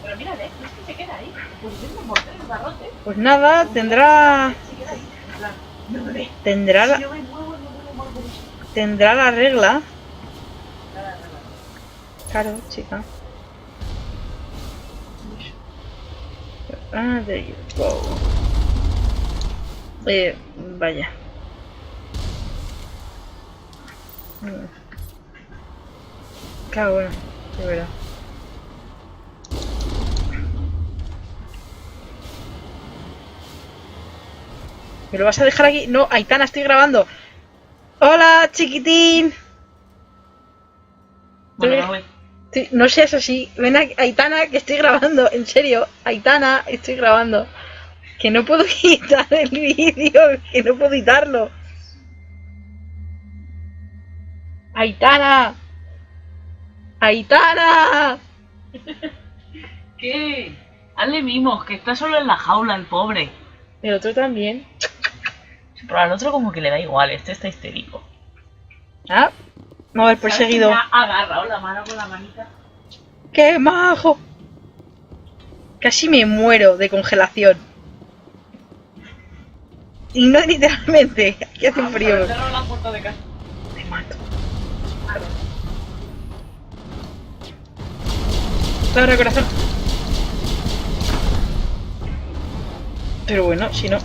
Pero mira, es que se queda ahí. Pues es un mortal el barrote. Pues nada, tendrá... Tendrá la... Tendrá la regla. Claro, chica. Ah, there you go. Vaya. Claro, bueno, de verdad. ¿Me lo vas a dejar aquí? No, Aitana, estoy grabando. Hola, chiquitín. Bueno, me voy. Sí, no seas así. Ven aquí, Aitana, que estoy grabando. En serio, Aitana, estoy grabando. Que no puedo quitar el vídeo, que no puedo editarlo. Aitana. Aitana. ¿Qué? Hazle mimos, que está solo en la jaula el pobre. El otro también. Pero al otro como que le da igual, este está histérico. Ah, me voy perseguido. Me ha agarrado la mano con la manita. ¡Qué majo! Casi me muero de congelación. Y no literalmente, que hace un frío. He cerrado la puerta de casa. Me mato. Ahora, corazón. Pero bueno, si no...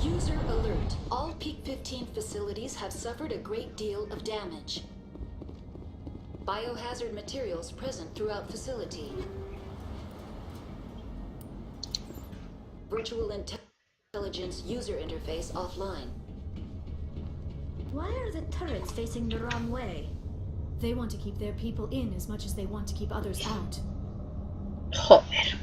User alert. All Peak 15 facilities have suffered a great deal of damage. Biohazard materials present throughout facility. Virtual intelligence user interface offline. Why are the turrets facing the wrong way? They want to keep their people in as much as they want to keep others out. Joder.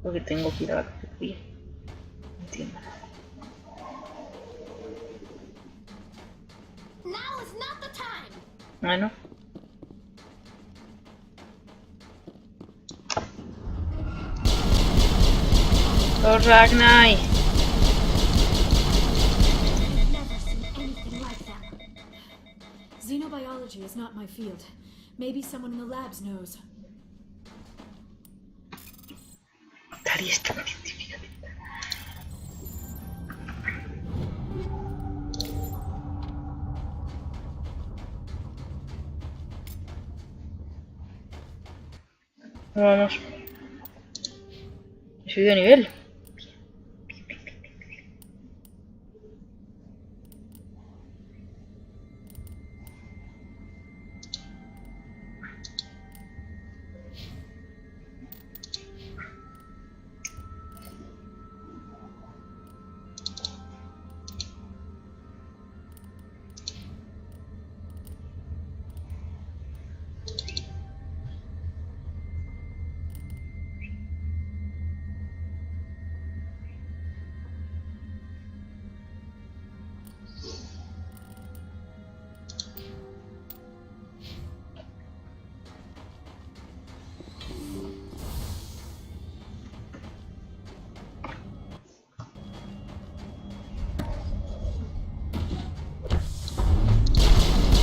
Porque tengo que ir a la cafetería. No entiendo. Now is not the time. Bueno. Oh, Ragnai. Never seen anything like them. Xenobiology is not my field. Maybe someone in the labs knows. Vamos. He subido de nivel.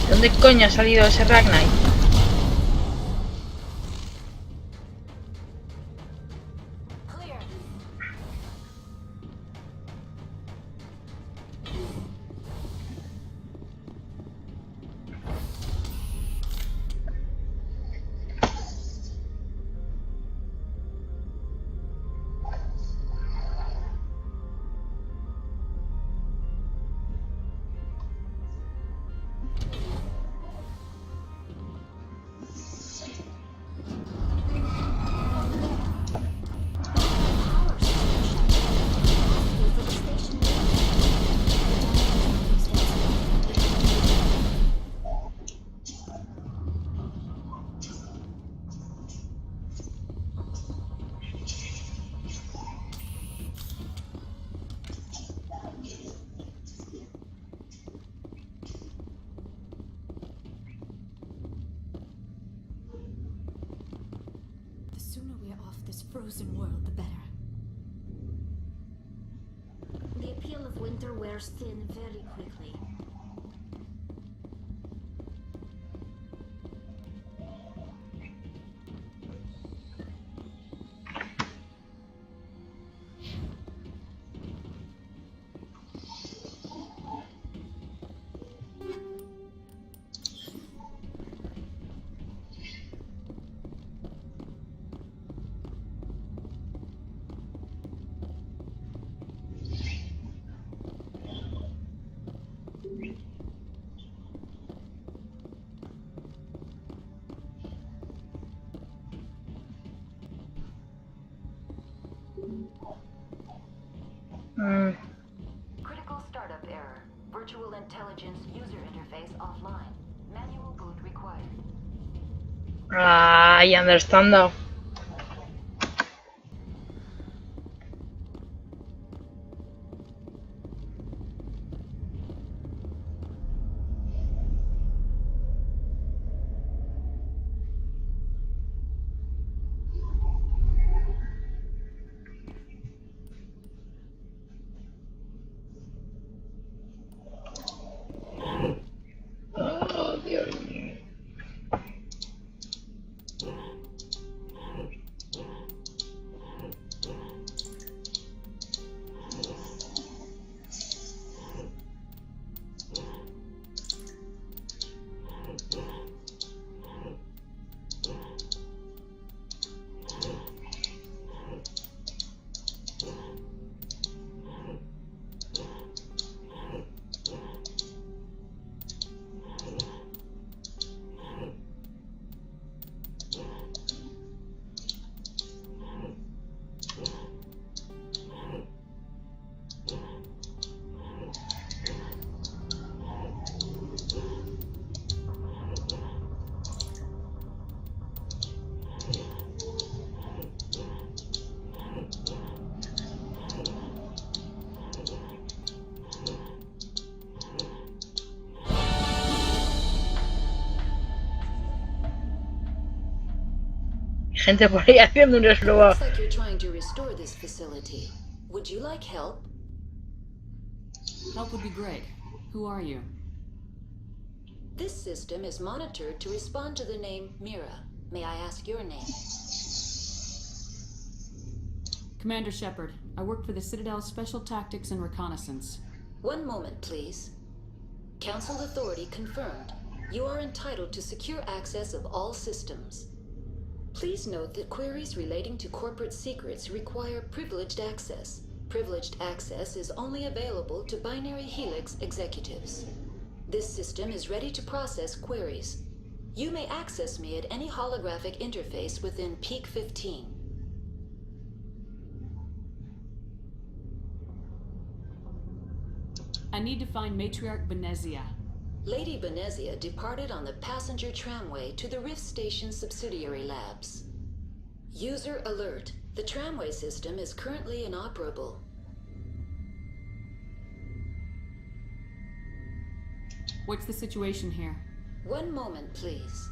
¿Dónde coño ha salido ese Ragnite? Frozen world, the better. The appeal of winter wears thin very quickly. Critical startup error. Virtual intelligence user interface offline. Manual boot required. I understand now. Oh, Dios mío. Gente por ahí haciendo un slow. Looks like you're trying to restore this facility. Would you like help? Help would be great. Who are you? This system is monitored to respond to the name Mira. May I ask your name? Commander Shepard. I work for the Citadel's Special Tactics and Reconnaissance. One moment, please. Council authority confirmed. You are entitled to secure access of all systems. Please note that queries relating to corporate secrets require privileged access. Privileged access is only available to Binary Helix executives. This system is ready to process queries. You may access me at any holographic interface within Peak 15. I need to find Matriarch Benezia. Lady Benezia departed on the passenger tramway to the Rift Station subsidiary labs. User alert. The tramway system is currently inoperable. What's the situation here? One moment, please.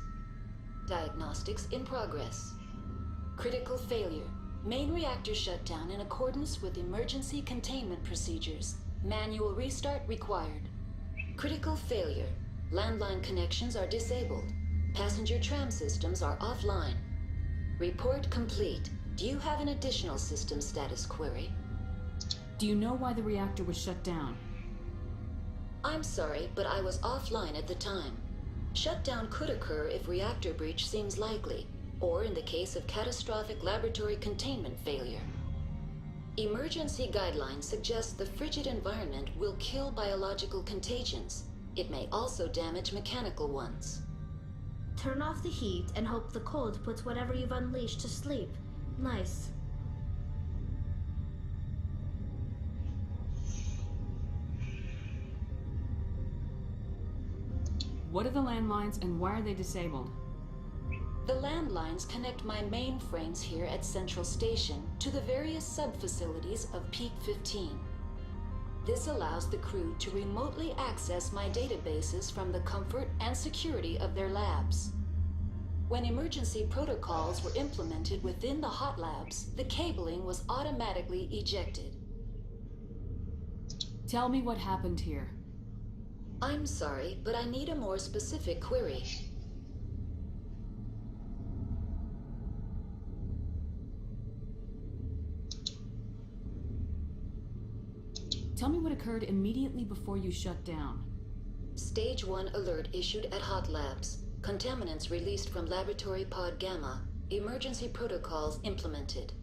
Diagnostics in progress. Critical failure. Main reactor shut down in accordance with emergency containment procedures. Manual restart required. Critical failure. Landline connections are disabled. Passenger tram systems are offline. Report complete. Do you have an additional system status query? Do you know why the reactor was shut down? I'm sorry, but I was offline at the time. Shutdown could occur if reactor breach seems likely, or in the case of catastrophic laboratory containment failure. Emergency guidelines suggest the frigid environment will kill biological contagions. It may also damage mechanical ones. Turn off the heat and hope the cold puts whatever you've unleashed to sleep. Nice. What are the landlines and why are they disabled? The landlines connect my mainframes here at Central Station to the various sub-facilities of Peak 15. This allows the crew to remotely access my databases from the comfort and security of their labs. When emergency protocols were implemented within the hot labs, the cabling was automatically ejected. Tell me what happened here. I'm sorry, but I need a more specific query. Tell me what occurred immediately before you shut down. Stage 1 alert issued at Hot Labs. Contaminants released from Laboratory Pod Gamma. Emergency protocols implemented.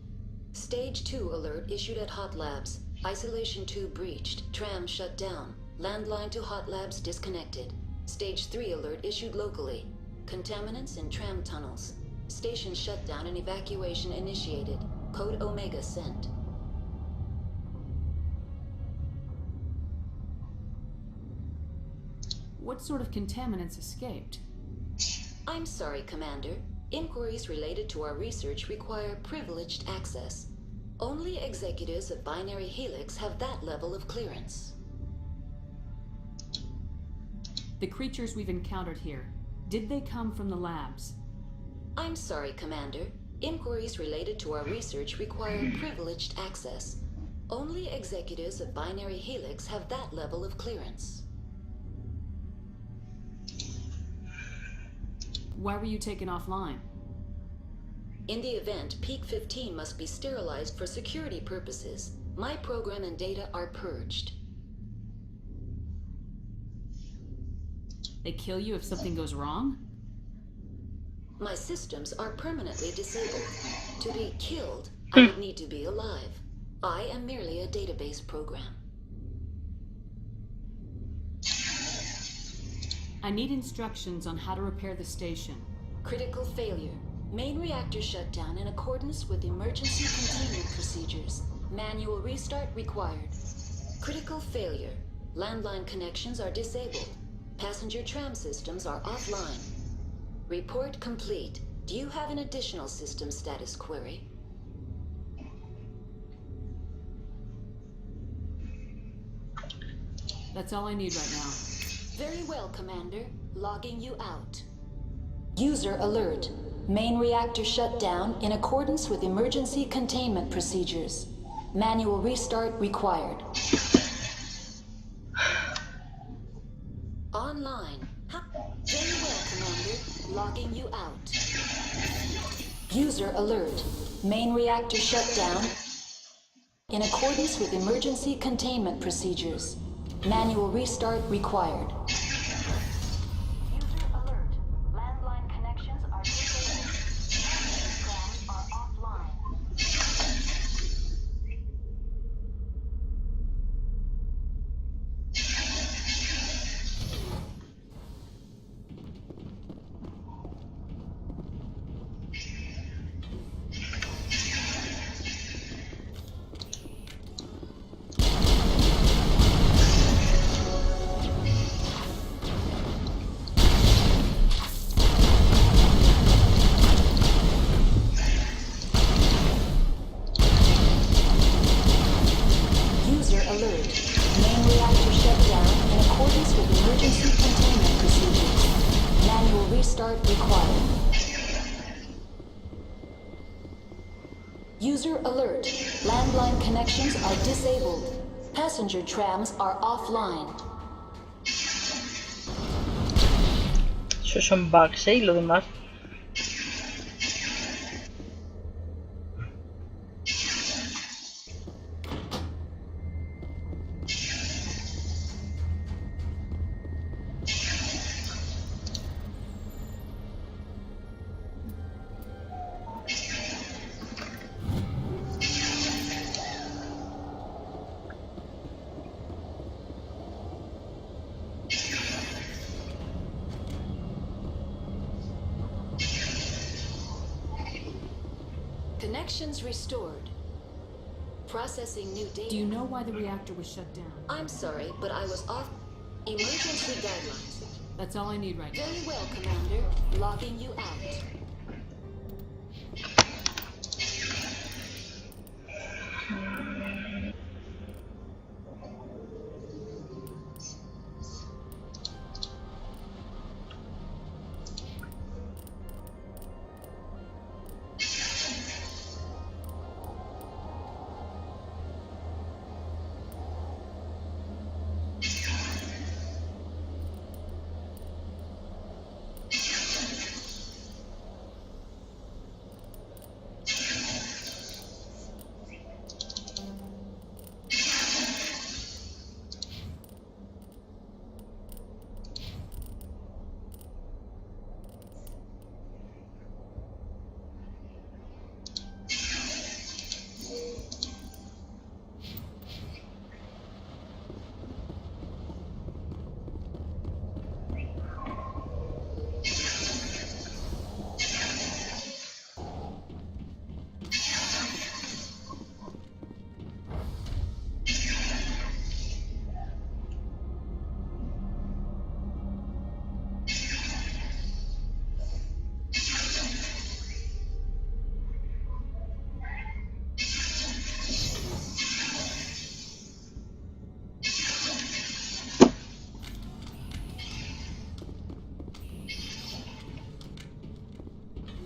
Stage 2 alert issued at Hot Labs. Isolation 2 breached. Tram shut down. Landline to Hot Labs disconnected. Stage 3 alert issued locally. Contaminants in tram tunnels. Station shutdown and evacuation initiated. Code Omega sent. What sort of contaminants escaped? I'm sorry, Commander. Inquiries related to our research require privileged access. Only executives of Binary Helix have that level of clearance. The creatures we've encountered here, did they come from the labs? I'm sorry, Commander. Inquiries related to our research require privileged access. Only executives of Binary Helix have that level of clearance. Why were you taken offline? In the event, Peak 15 must be sterilized for security purposes. My program and data are purged. They kill you if something goes wrong? My systems are permanently disabled. To be killed, I would need to be alive. I am merely a database program. I need instructions on how to repair the station. Critical failure. Main reactor shut down in accordance with emergency containment procedures. Manual restart required. Critical failure. Landline connections are disabled. Passenger tram systems are offline. Report complete. Do you have an additional system status query? That's all I need right now. Very well, Commander. Logging you out. User alert. Main reactor shut down in accordance with emergency containment procedures. Manual restart required. Online. Very well, Commander. Logging you out. User alert. Main reactor shut down in accordance with emergency containment procedures. Manual restart required. User alert. Landline connections are disabled. restart required. User alert. Landline connections are disabled. Passenger trams are offline. Esos son bugs, y lo demás. Connections restored. Processing new data. Do you know why the reactor was shut down? I'm sorry, but I was off emergency guidelines. That's all I need right now. Very well, Commander. Logging you out.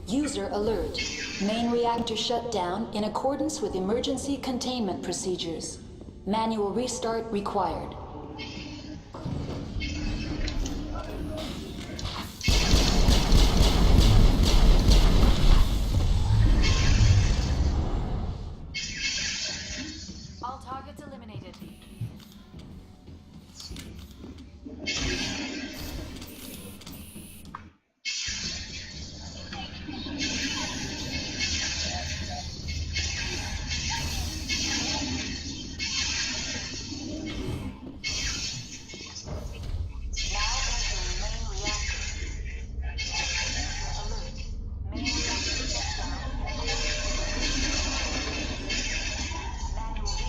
User alert. Main reactor shut down in accordance with emergency containment procedures. Manual restart required. All targets eliminated.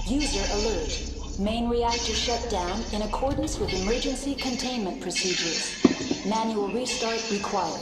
User alert. Main reactor shut down in accordance with emergency containment procedures. Manual restart required.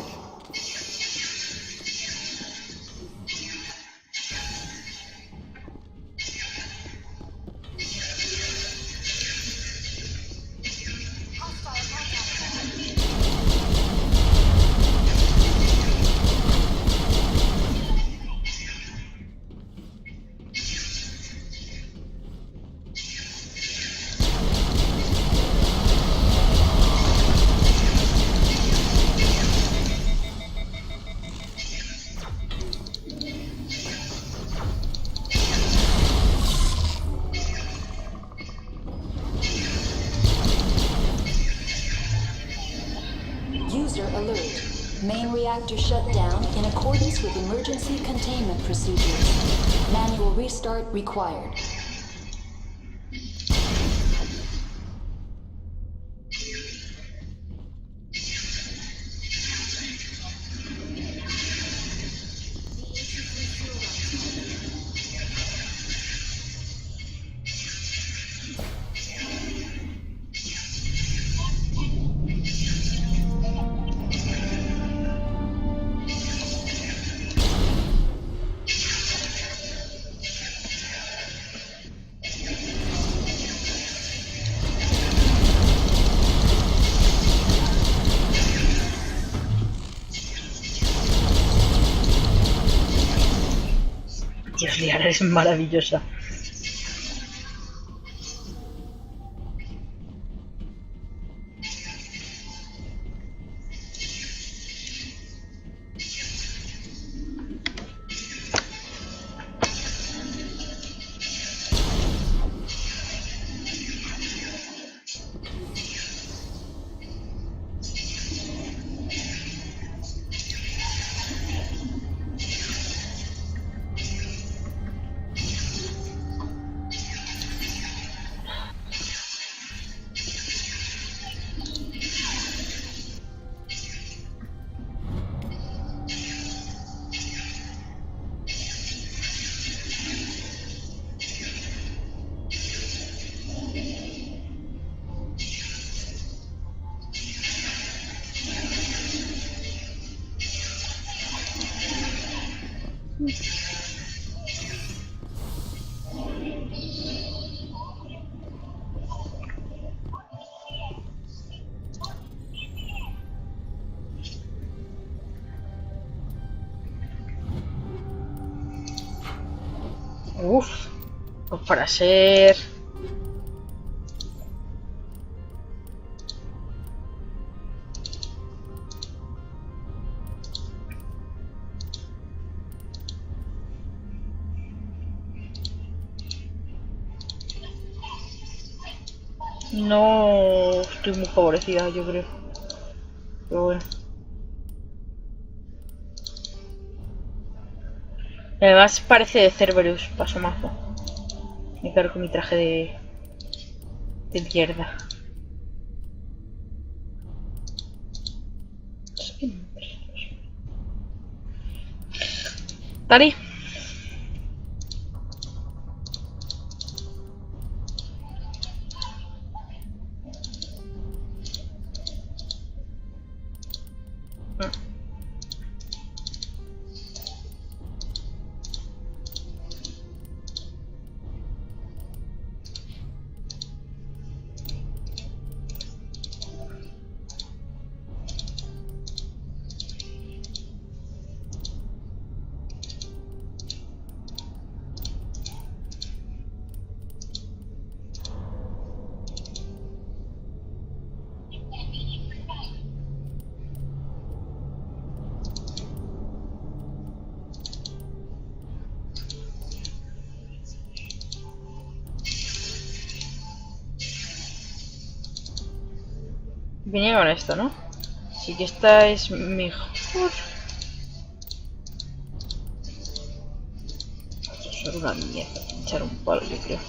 User alert. Main reactor shut down in accordance with emergency containment procedures. Manual restart required. liar, es maravillosa. Uf, pues para ser... No estoy muy favorecida, yo creo. Pero bueno. Además parece de Cerberus, paso mazo. Me cargo con mi traje de mierda. Tari. Venía con esto, ¿no? Sí que esta es mejor. Esto es una mierda, pinchar un palo, yo creo.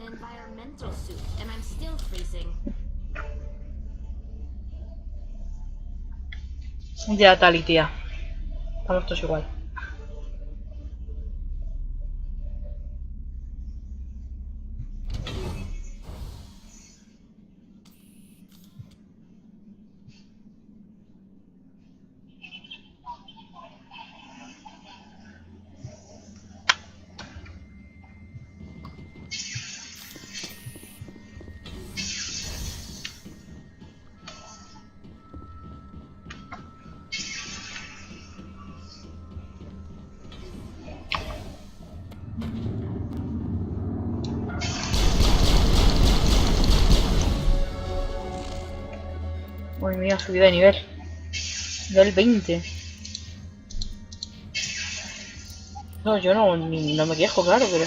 Environmental suit, and I'm still freezing. Ya, tal y tía. Estamos todos igual. Uy, mira, subida de nivel. Nivel 20. No, yo no me quejo, claro, pero...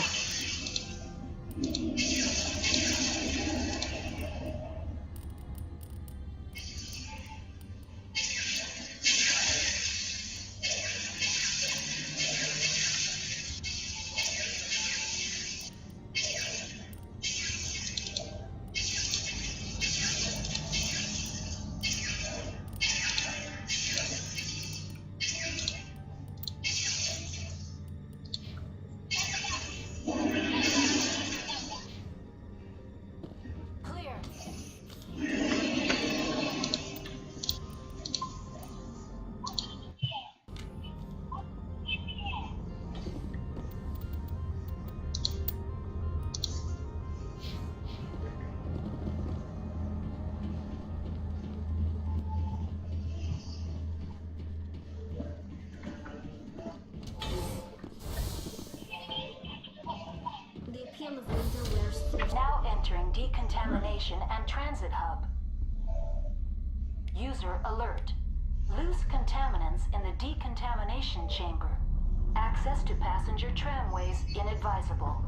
Now entering decontamination and transit hub. User alert. Loose contaminants in the decontamination chamber. Access to passenger tramways inadvisable.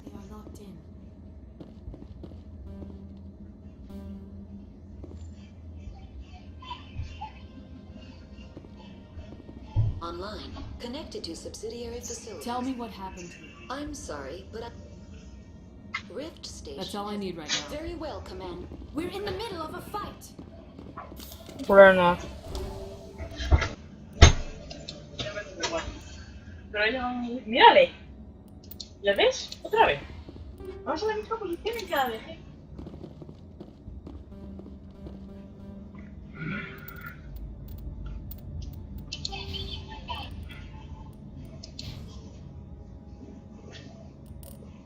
They are locked in. Online. Connected to subsidiary facilities. Tell me what happened to you. I'm sorry, but Rift Station. That's all I need right now. Very well, Command. We're in the middle of a fight. Bueno. Pero ella... ¡Mírale! ¿Le ves? Otra vez. Vamos a la misma posición en cada eje.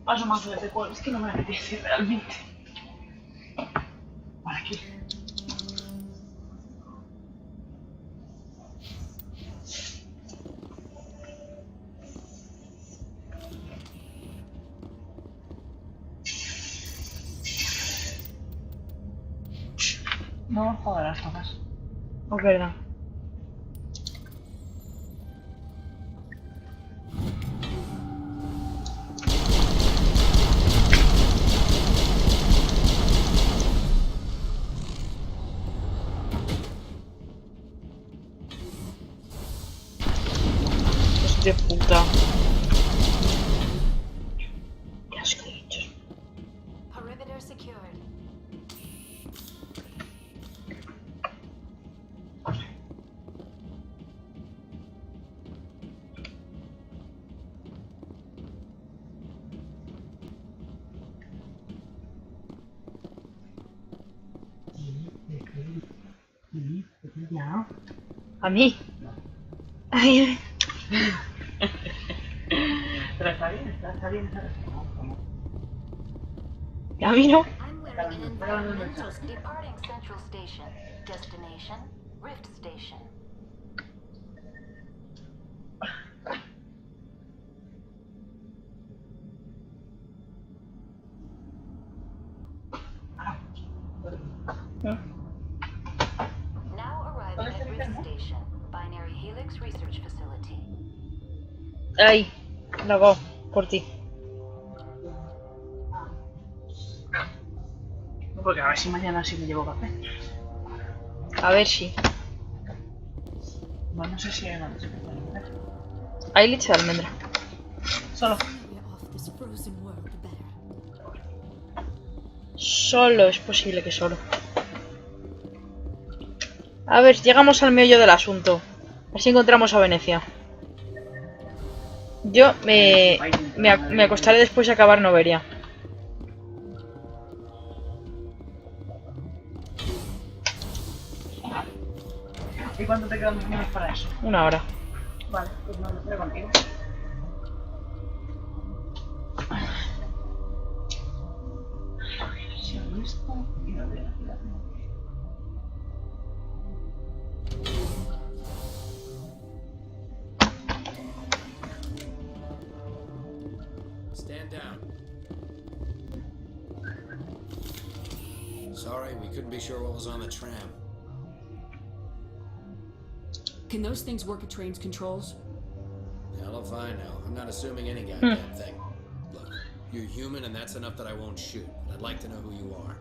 Paso más de P4, es que no me apetece realmente. ¿Para qué? No, joder, las cosas. Es verdad. De puta. Qué asco de bichos. Perimeter secured. A mí. Ay, Pero está bien, está bien. a mí no. I'm wearing an environmental departing Central Station. Destination, Rift Station. Now arriving at Rift Station, Binary Helix Research Facility. Ay, la hago por ti. Porque a ver si mañana sí me llevo café. A ver si. Bueno, no sé si hay más. Hay leche de almendra. Solo. We're off this frozen world better. Solo, es posible que solo. A ver, llegamos al meollo del asunto. Así encontramos a Venecia. Yo me acostaré después de acabar Noveria. ¿Y cuánto te quedan menos para eso? 1 hora. Vale, pues no lo espero contigo. Si hago esto y no veo la ciudad. Stand down. Sorry, we couldn't be sure what was on the tram. Can those things work at train's controls? Hell if I know. I'm not assuming any goddamn thing. Look, you're human and that's enough that I won't shoot. I'd like to know who you are.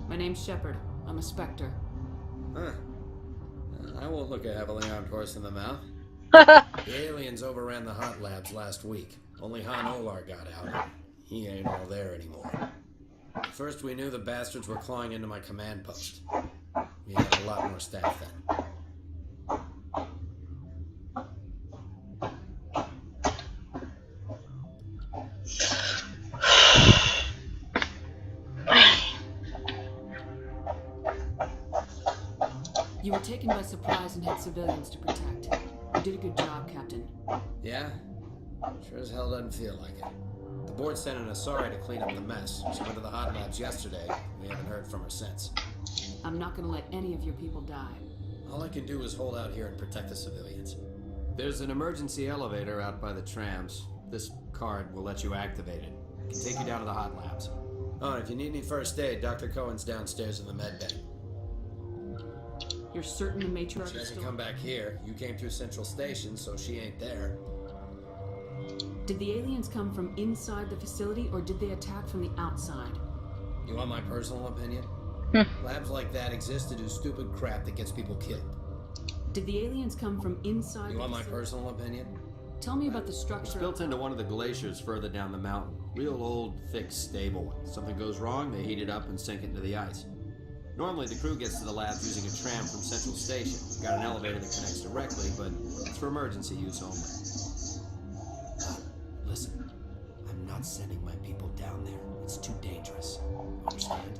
My name's Shepard. I'm a Spectre. Huh. I won't look a heavily armed horse in the mouth. The aliens overran the hot labs last week. Only Han Olar got out. He ain't all there anymore. First we knew the bastards were clawing into my command post. We had a lot more staff then. You were taken by surprise and had civilians to protect. You did a good job, Captain. Yeah? Sure as hell doesn't feel like it. The board sent an Asari to clean up the mess. She went to the hot labs yesterday. We haven't heard from her since. I'm not gonna let any of your people die. All I can do is hold out here and protect the civilians. There's an emergency elevator out by the trams. This card will let you activate it. It can take you down to the hot labs. Oh, and if you need any first aid, Dr. Cohen's downstairs in the med bay. You're certain the matriarch She is hasn't still... come back here. You came through Central Station, so she ain't there. Did the aliens come from inside the facility, or did they attack from the outside? You want my personal opinion? Labs like that exist to do stupid crap that gets people killed. Did the aliens come from inside You the want my facility? personal opinion? Tell me about the structure. It's built into one of the glaciers further down the mountain. Real old, thick, stable one. Something goes wrong, they heat it up and sink it into the ice. Normally, the crew gets to the labs using a tram from Central Station. Got an elevator that connects directly, but it's for emergency use only. Listen, I'm not sending my people down there. It's too dangerous. Understand?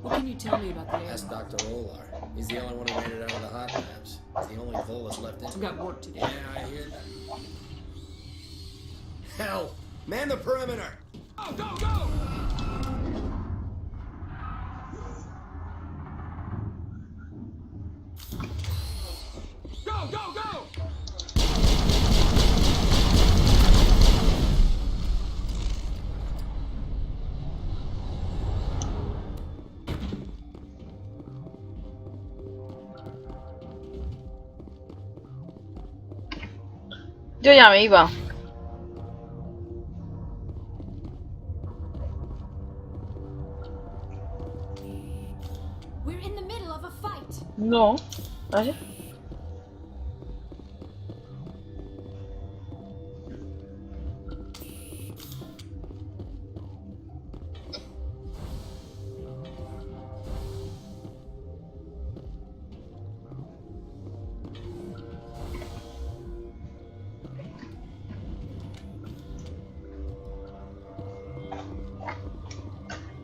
What can you tell me about the aliens? Ask Dr. Olar. He's the only one who made it out of the hot labs. It's the only Volus left in. I've got work to do. Yeah, I hear that. Hell! Man the perimeter! Go, go, go! Go, go, go! Yo ya me iba. We're in the middle of a fight. No. ¿Vale?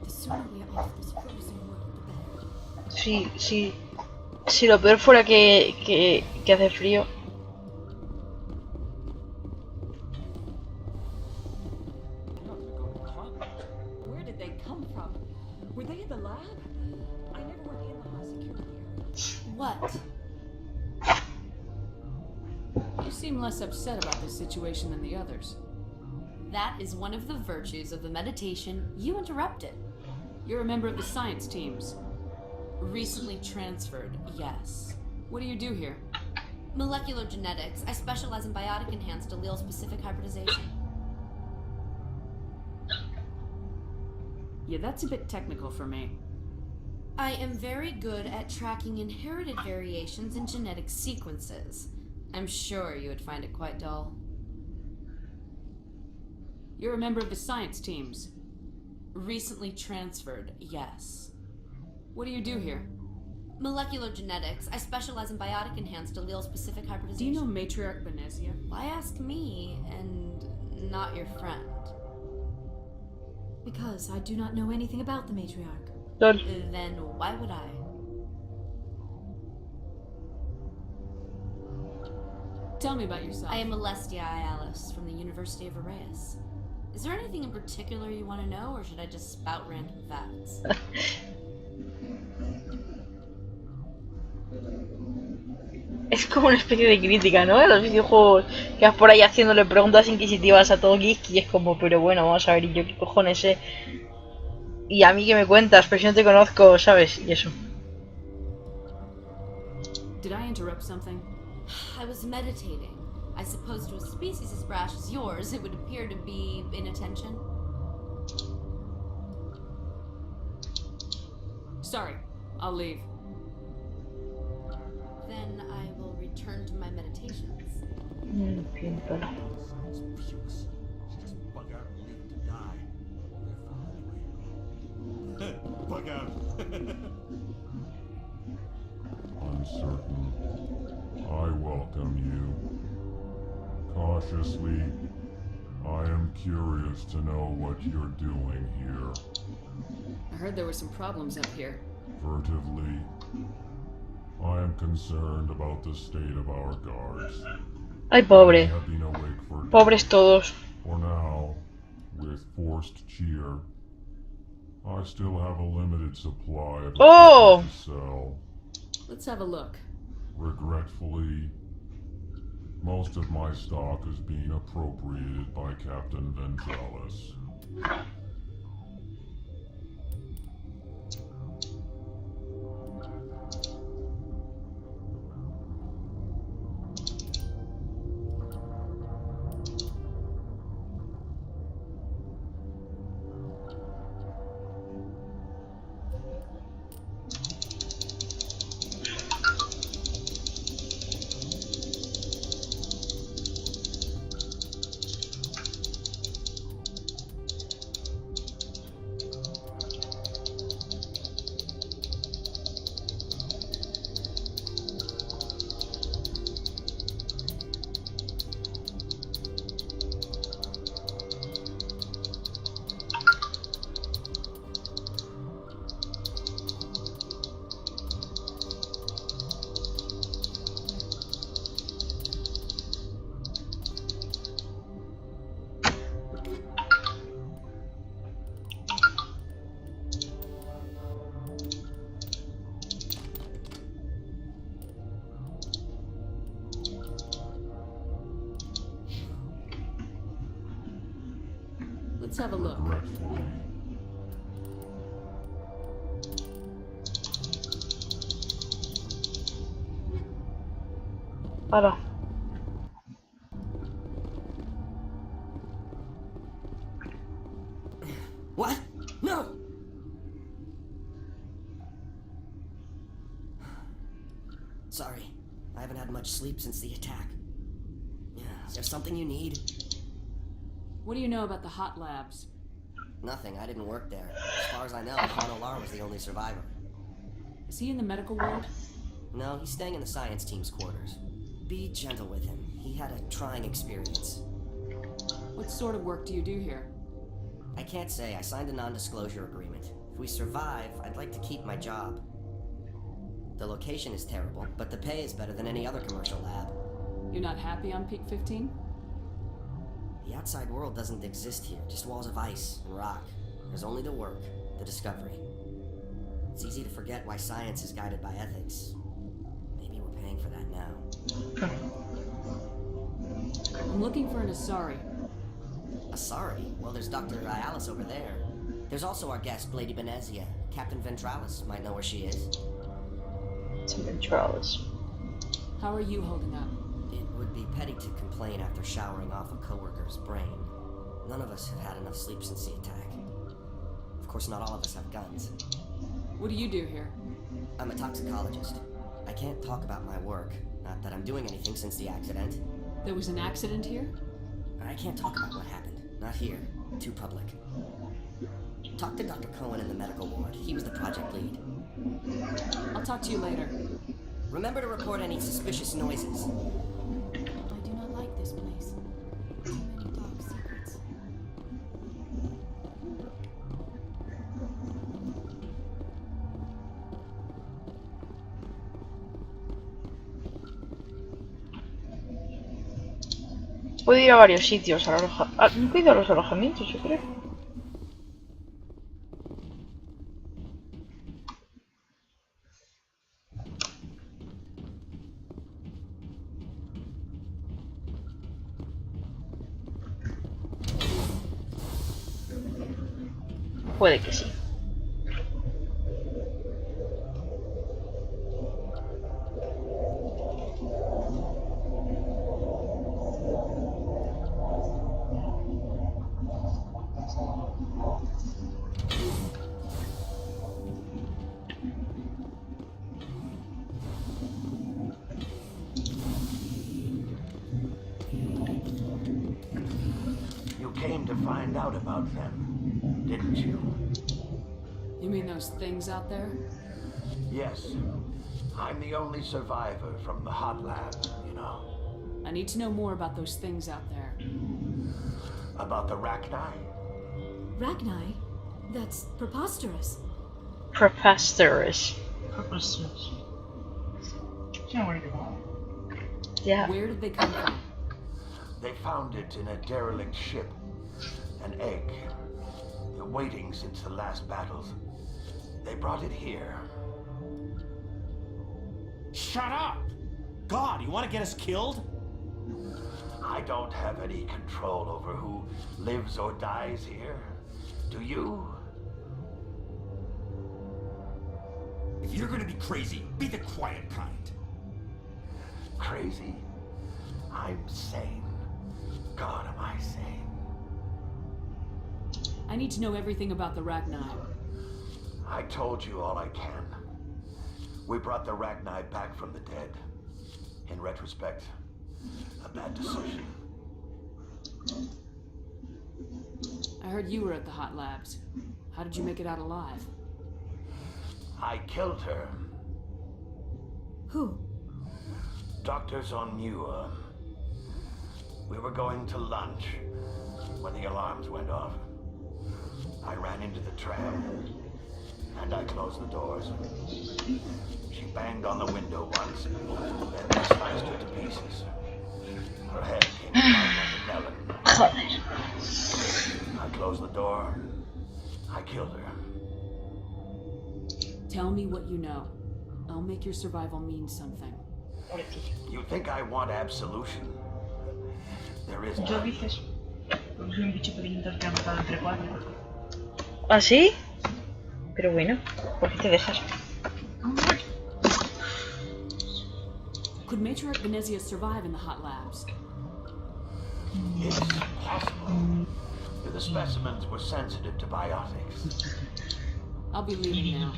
The sooner we are off this frozen world, the better. Si lo peor fuera que hace frío. Where did they come from? Were they in the lab? I never went in the high security area. What? You seem less upset about this situation than the others. That is one of the virtues of the meditation you interrupted. You're a member of the science teams. Recently transferred, yes. What do you do here? Molecular genetics. I specialize in biotic-enhanced allele-specific hybridization. Yeah, that's a bit technical for me. I am very good at tracking inherited variations in genetic sequences. I'm sure you would find it quite dull. You're a member of the science teams. Recently transferred, yes. What do you do here? Molecular genetics. I specialize in biotic-enhanced allele-specific hybridization. Do you know Matriarch Benezia? Why ask me and not your friend? Because I do not know anything about the matriarch. Then why would I? Tell me about yourself. I am Alestia Alice from the University of Arraeus. Is there anything in particular you want to know, or should I just spout random facts? Es como una especie de crítica, ¿no? A los videojuegos, que vas por ahí haciéndole preguntas inquisitivas a todo geek y es como, pero bueno, vamos a ver, ¿y yo qué cojones sé? Y a mí que me cuentas, pero si no te conozco, ¿sabes? Y eso. Did I interrupt something? I was meditating. I suppose to a species as brash as yours, it would appear to be inattention. Sorry, I'll leave. Then I will return to my meditations. Bug out. Uncertain. I welcome you. Cautiously, I am curious to know what you're doing here. I heard there were some problems up here. Furtively, I am concerned about the state of our guards. Ay, pobre. They have been awake for Pobres todos. For now, with forced cheer, I still have a limited supply of Oh! to sell. Let's have a look. Regretfully, most of my stock is being appropriated by Captain Ventralis. Let's have a look. Para. What? No! Sorry, I haven't had much sleep since the attack. Is there something you need? What do you know about the hot labs? Nothing, I didn't work there. As far as I know, Han Olar was the only survivor. Is he in the medical ward? No, he's staying in the science team's quarters. Be gentle with him. He had a trying experience. What sort of work do you do here? I can't say. I signed a non-disclosure agreement. If we survive, I'd like to keep my job. The location is terrible, but the pay is better than any other commercial lab. You're not happy on Peak 15? The outside world doesn't exist here, just walls of ice and rock. There's only the work, the discovery. It's easy to forget why science is guided by ethics. Maybe we're paying for that now. I'm looking for an Asari. Asari? Well, there's Dr. Alice over there. There's also our guest, Lady Benezia. Captain Ventralis might know where she is. It's Ventralis. How are you holding up? It would be petty to complain after showering off a coworker's brain. None of us have had enough sleep since the attack. Of course, not all of us have guns. What do you do here? I'm a toxicologist. I can't talk about my work. Not that I'm doing anything since the accident. There was an accident here? I can't talk about what happened. Not here. Too public. Talk to Dr. Cohen in the medical ward. He was the project lead. I'll talk to you later. Remember to report any suspicious noises. I do not like this place. Too many dark secrets. Puedo ir a varios sitios a nunca he ido a los alojamientos, yo creo. Puede que sí. You came to find out about them, didn't you? You mean those things out there? Yes. I'm the only survivor from the hot lab, you know. I need to know more about those things out there. About the Rachni? Rachni? That's preposterous. Preposterous. Yeah. Where did they come from? They found it in a derelict ship. An egg. Waiting since the last battles. They brought it here. Shut up! God, you want to get us killed? I don't have any control over who lives or dies here. Do you? If you're gonna be crazy, be the quiet kind. Crazy? I'm sane. God, am I sane? I need to know everything about the Rachni. I told you all I can. We brought the Rachni back from the dead. In retrospect, a bad decision. I heard you were at the hot labs. How did you make it out alive? I killed her. Who? Doctors on Muir. We were going to lunch when the alarms went off. I ran into the tram, and I closed the doors. She banged on the window once, then I sliced her to pieces. Her head came apart like a melon. I closed the door. I killed her. Tell me what you know. I'll make your survival mean something. You think I want absolution? There is none. ¿Ah, sí? Pero bueno, ¿por qué te dejas? Could Matriarch Venezia survive in the hot labs? It's possible. The specimens were sensitive to biotics. I'll be leaving now.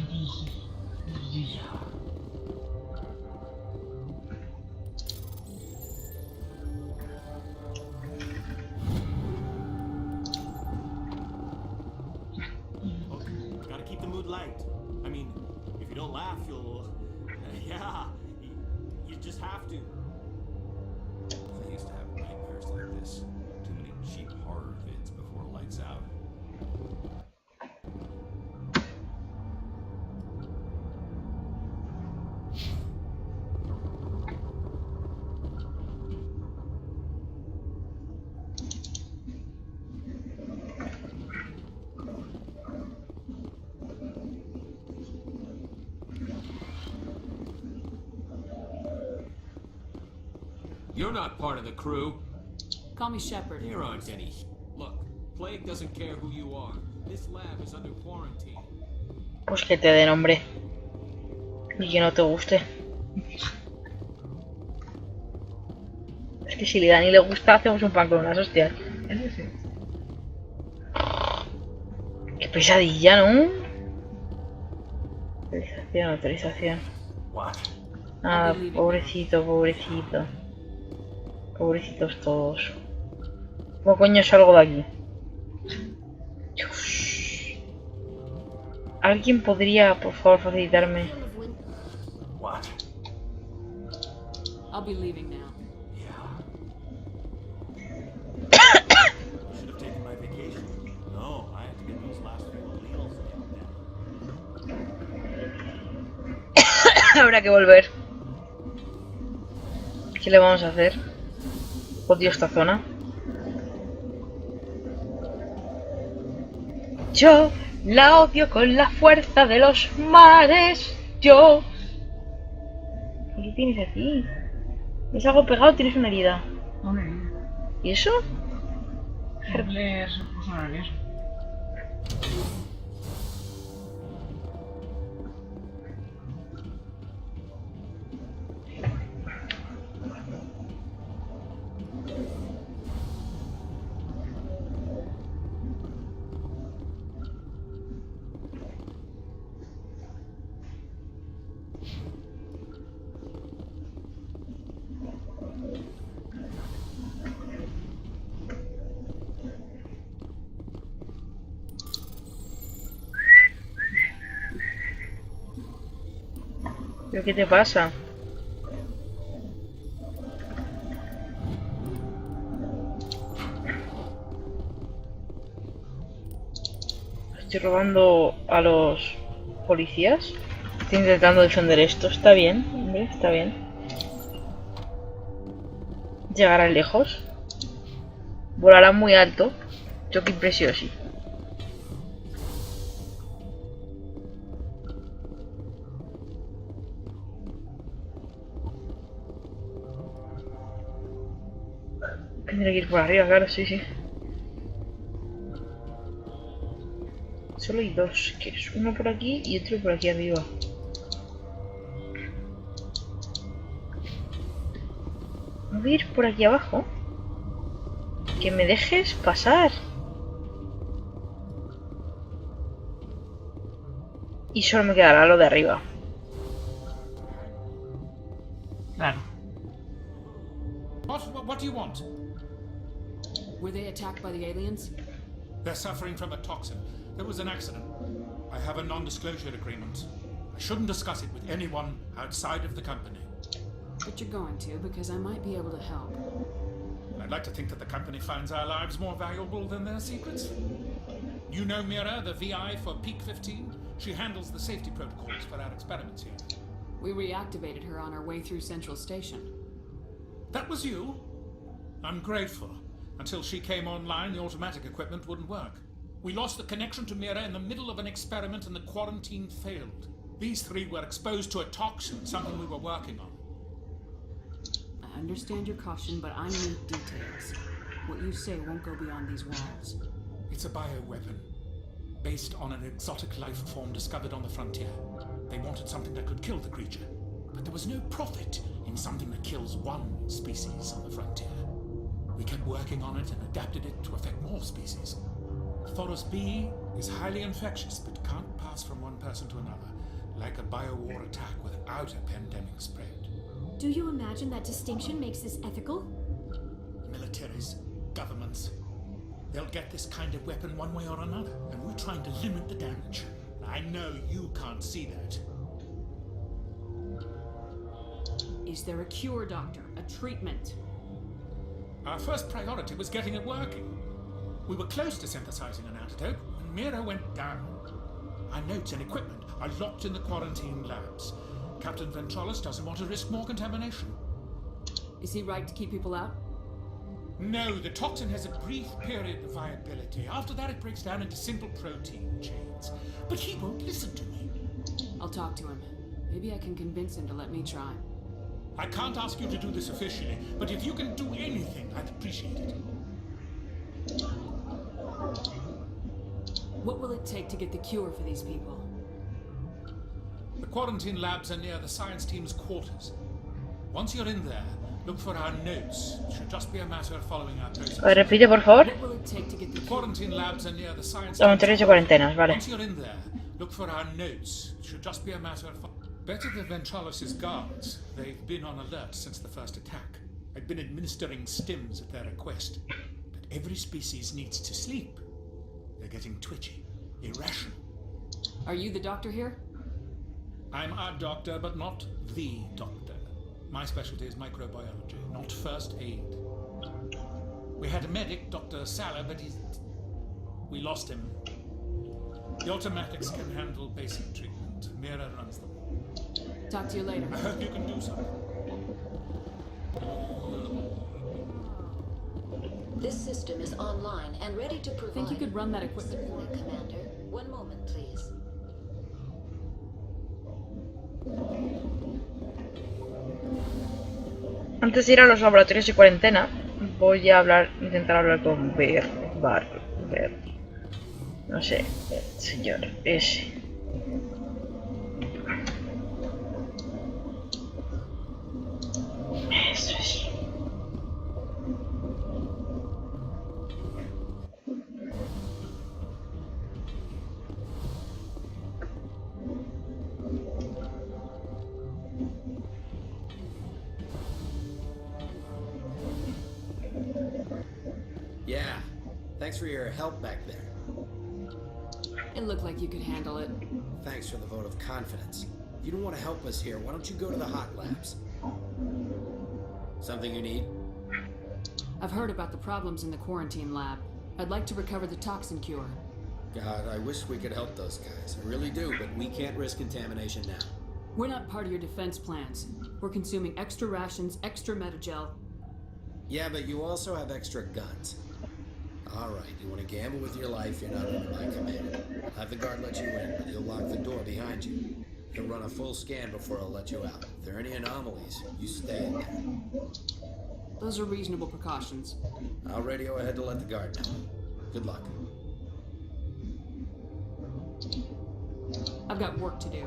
Gotta keep the mood light. I mean, if you don't laugh, you'll... yeah, you just have to. I used to have nightmares like this. Too many cheap horror vids before lights out. You're not part of the crew. Call me Shepard. There aren't any. Look, Plague doesn't care who you are. This lab is under quarantine. Pues que te den, hombre. Y que no te guste. Es que si le dan y le gusta, hacemos un pan con unas hostias. Eso sí. Qué pesadilla, ¿no? Autorización, autorización. What? Ah, pobrecito, pobrecito. Pobrecitos todos. ¿Cómo coño salgo de aquí? Dios. ¿Alguien podría, por favor, facilitarme? What? I'll be leaving now. Should have taken my vacation. No, I had to get those last few alleles down. Habrá que volver. ¿Qué le vamos a hacer? Odio esta zona. Yo la odio con la fuerza de los mares. Yo. ¿Qué tienes aquí? ¿Es algo pegado? ¿Tienes una herida? Una herida. ¿Y eso? Herpes nervioso. ¿Pero qué te pasa? Estoy robando a los policías. Estoy intentando defender esto. Está bien, hombre, está bien. Llegarán lejos. Volarán muy alto. Yo qué impresión, sí. Tendré que ir por arriba, claro, sí, sí. Solo hay dos, que es uno por aquí y otro por aquí arriba. Voy a ir por aquí abajo. Que me dejes pasar. Y solo me quedará lo de arriba. Claro. What do you want? Were they attacked by the aliens? They're suffering from a toxin. There was an accident. I have a non-disclosure agreement. I shouldn't discuss it with anyone outside of the company. But you're going to, because I might be able to help. I'd like to think that the company finds our lives more valuable than their secrets. You know Mira, the VI for Peak 15? She handles the safety protocols for our experiments here. We reactivated her on our way through Central Station. That was you? I'm grateful. Until she came online, the automatic equipment wouldn't work. We lost the connection to Mira in the middle of an experiment and the quarantine failed. These three were exposed to a toxin, something we were working on. I understand your caution, but I need details. What you say won't go beyond these walls. It's a bioweapon, based on an exotic life form discovered on the frontier. They wanted something that could kill the creature, but there was no profit in something that kills one species on the frontier. We kept working on it and adapted it to affect more species. Thoros B is highly infectious, but can't pass from one person to another, like a biowar attack without a pandemic spread. Do you imagine that distinction makes this ethical? Militaries, governments, they'll get this kind of weapon one way or another, and we're trying to limit the damage. I know you can't see that. Is there a cure, Doctor? A treatment? Our first priority was getting it working. We were close to synthesizing an antidote when Mira went down. Our notes and equipment are locked in the quarantine labs. Captain Ventrolis doesn't want to risk more contamination. Is he right to keep people out? No, the toxin has a brief period of viability. After that, it breaks down into simple protein chains. But he won't listen to me. I'll talk to him. Maybe I can convince him to let me try. I can't ask you to do this officially, but if you can do anything, I'd appreciate it. What will it take to get the cure for these people? The quarantine labs are near the science team's quarters. Once you're in there, look for our notes. It should just be a matter of following our process. Repite, por favor. What will it take to get the quarantine labs are near the science Laboratorios de cuarentenas, vale. Once you're in there, look for our notes. It should just be a matter of Better than Ventralis' guards. They've been on alert since the first attack. I've been administering stims at their request. But every species needs to sleep. They're getting twitchy, irrational. Are you the doctor here? I'm a doctor, but not the doctor. My specialty is microbiology, not first aid. We had a medic, Dr. Salah, but we lost him. The automatics can handle basic treatment. Mira runs them. Talk to you later. I hope you can do something. This system is online and ready to provide. Think you could run that equipment? Certainly, Commander. One moment, please. Antes de ir a los laboratorios de cuarentena, voy a intentar hablar con Ver. No sé, el señor ese. Eso es. Yeah. Thanks for your help back there. It looked like you could handle it. Thanks for the vote of confidence. If you don't want to help us here, why don't you go to the hot labs? Something you need? I've heard about the problems in the quarantine lab. I'd like to recover the toxin cure. God, I wish we could help those guys. I really do, but we can't risk contamination now. We're not part of your defense plans. We're consuming extra rations, extra metagel. Yeah, but you also have extra guns. Alright, you want to gamble with your life, you're not under my command. I'll have the guard let you in, but he'll lock the door behind you. He'll run a full scan before he'll let you out. If there are any anomalies, you stay in there. Those are reasonable precautions. I'll radio ahead to let the guard know. Good luck. I've got work to do.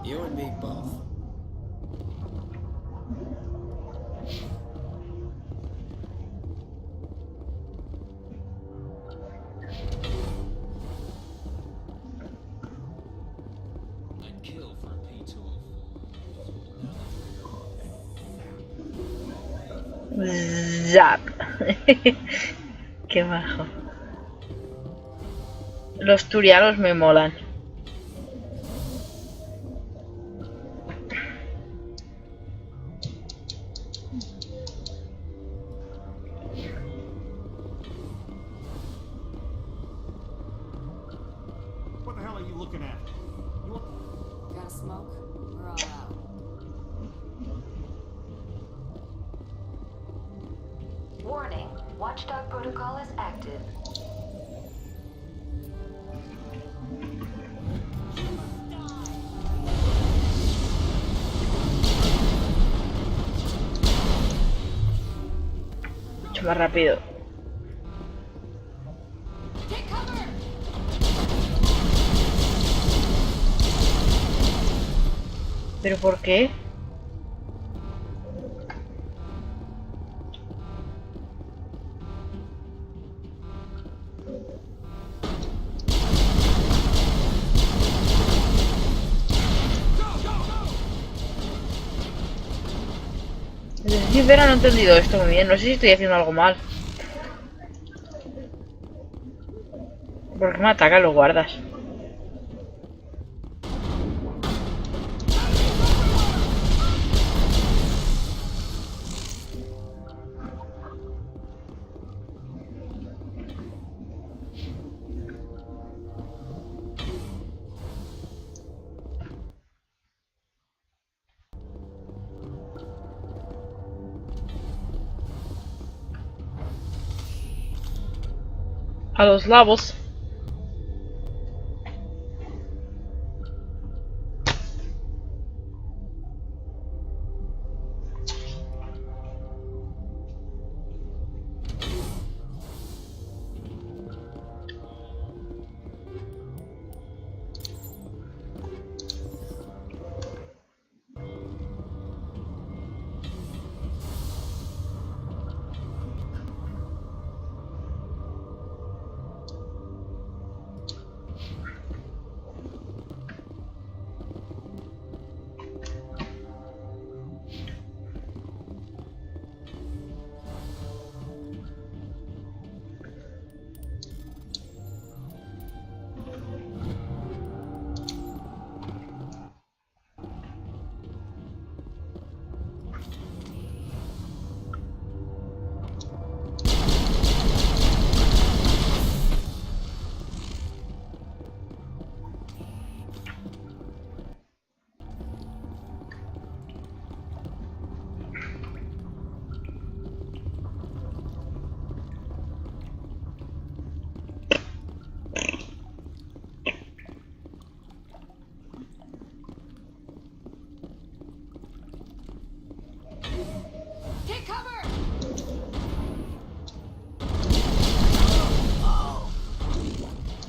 You and me both. I'd kill for a P204. Zap. Qué bajo. Los turianos me molan. What the hell are you looking at? Got a smoke? We're all out. Warning, Watchdog protocol is active. Mucho más rápido. ¿Pero por qué? Sincera, no he entendido esto muy bien. No sé si estoy haciendo algo mal. ¿Por qué me atacan los guardas? A los labos.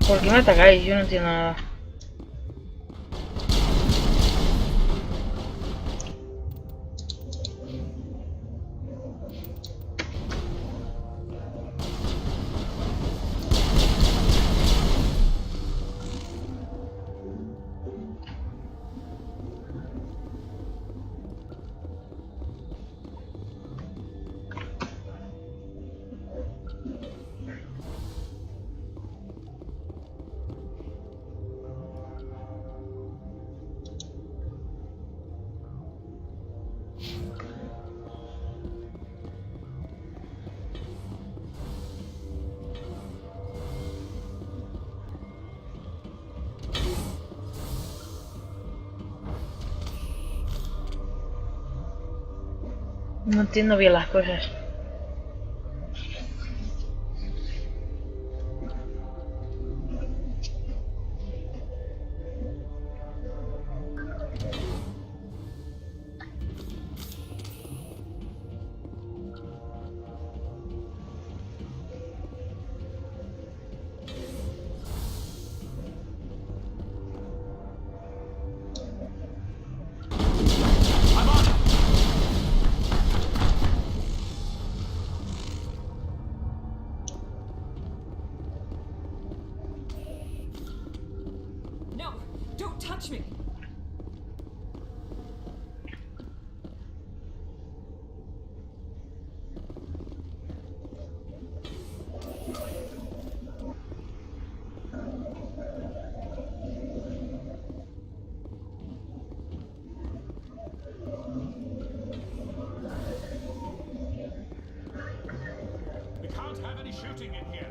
¿Por qué me atacáis? Yo no entiendo nada. No entiendo bien las cosas. No, don't touch me. We can't have any shooting in here.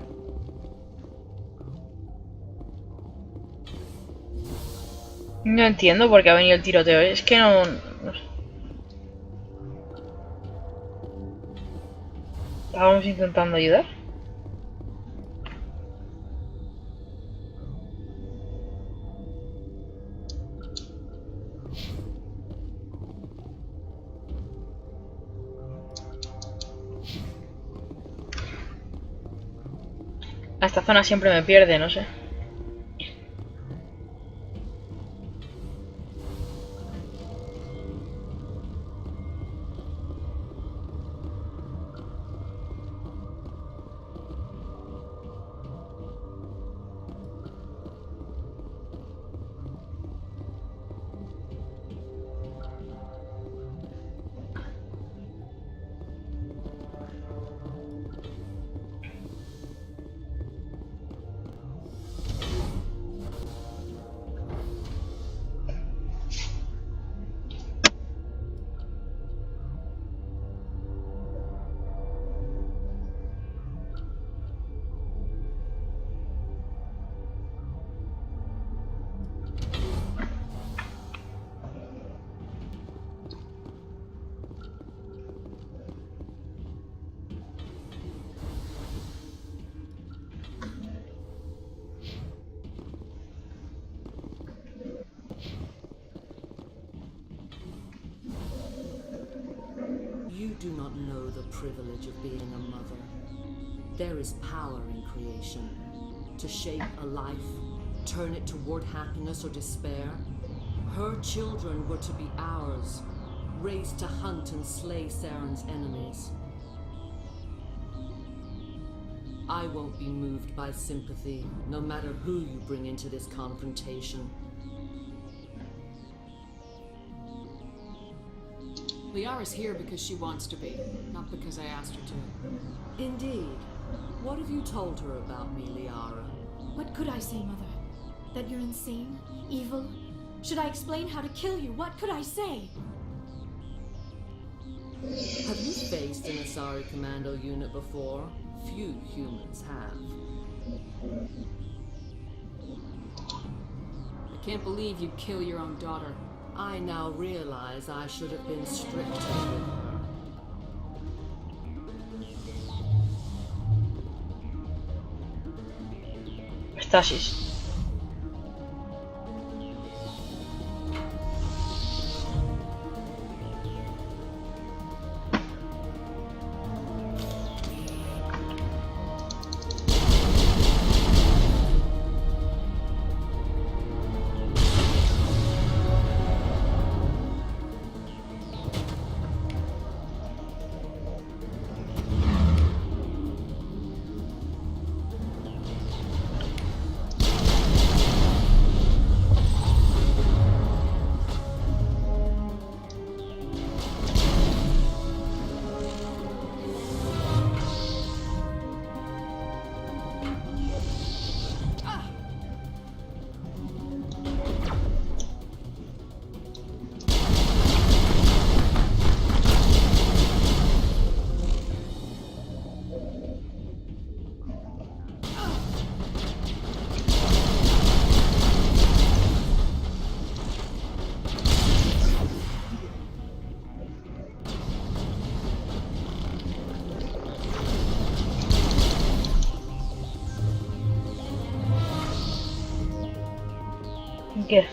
No entiendo por qué ha venido el tiroteo. Es que no sé. Estábamos intentando ayudar. Esta zona siempre me pierde, no sé. You do not know the privilege of being a mother. There is power in creation. To shape a life, turn it toward happiness or despair. Her children were to be ours, raised to hunt and slay Saren's enemies. I won't be moved by sympathy, no matter who you bring into this confrontation. Liara's here because she wants to be, not because I asked her to. Indeed. What have you told her about me, Liara? What could I say, Mother? That you're insane? Evil? Should I explain how to kill you? What could I say? Have you faced an Asari commando unit before? Few humans have. I can't believe you'd kill your own daughter. I now realize I should have been stricter with her. Stasis. ¿Qué?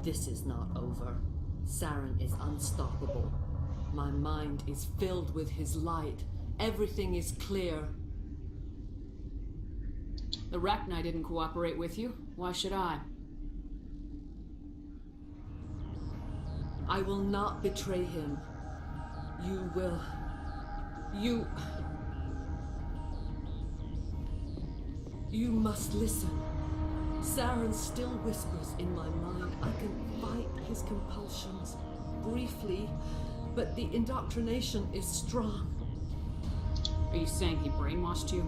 This is not over. Saren is unstoppable. My mind is filled with his light. Everything is clear. The Rachni didn't cooperate with you. Why should I? I will not betray him. You will... You must listen. Saren still whispers in my mind. I can fight his compulsions briefly, but the indoctrination is strong. Are you saying he brainwashed you?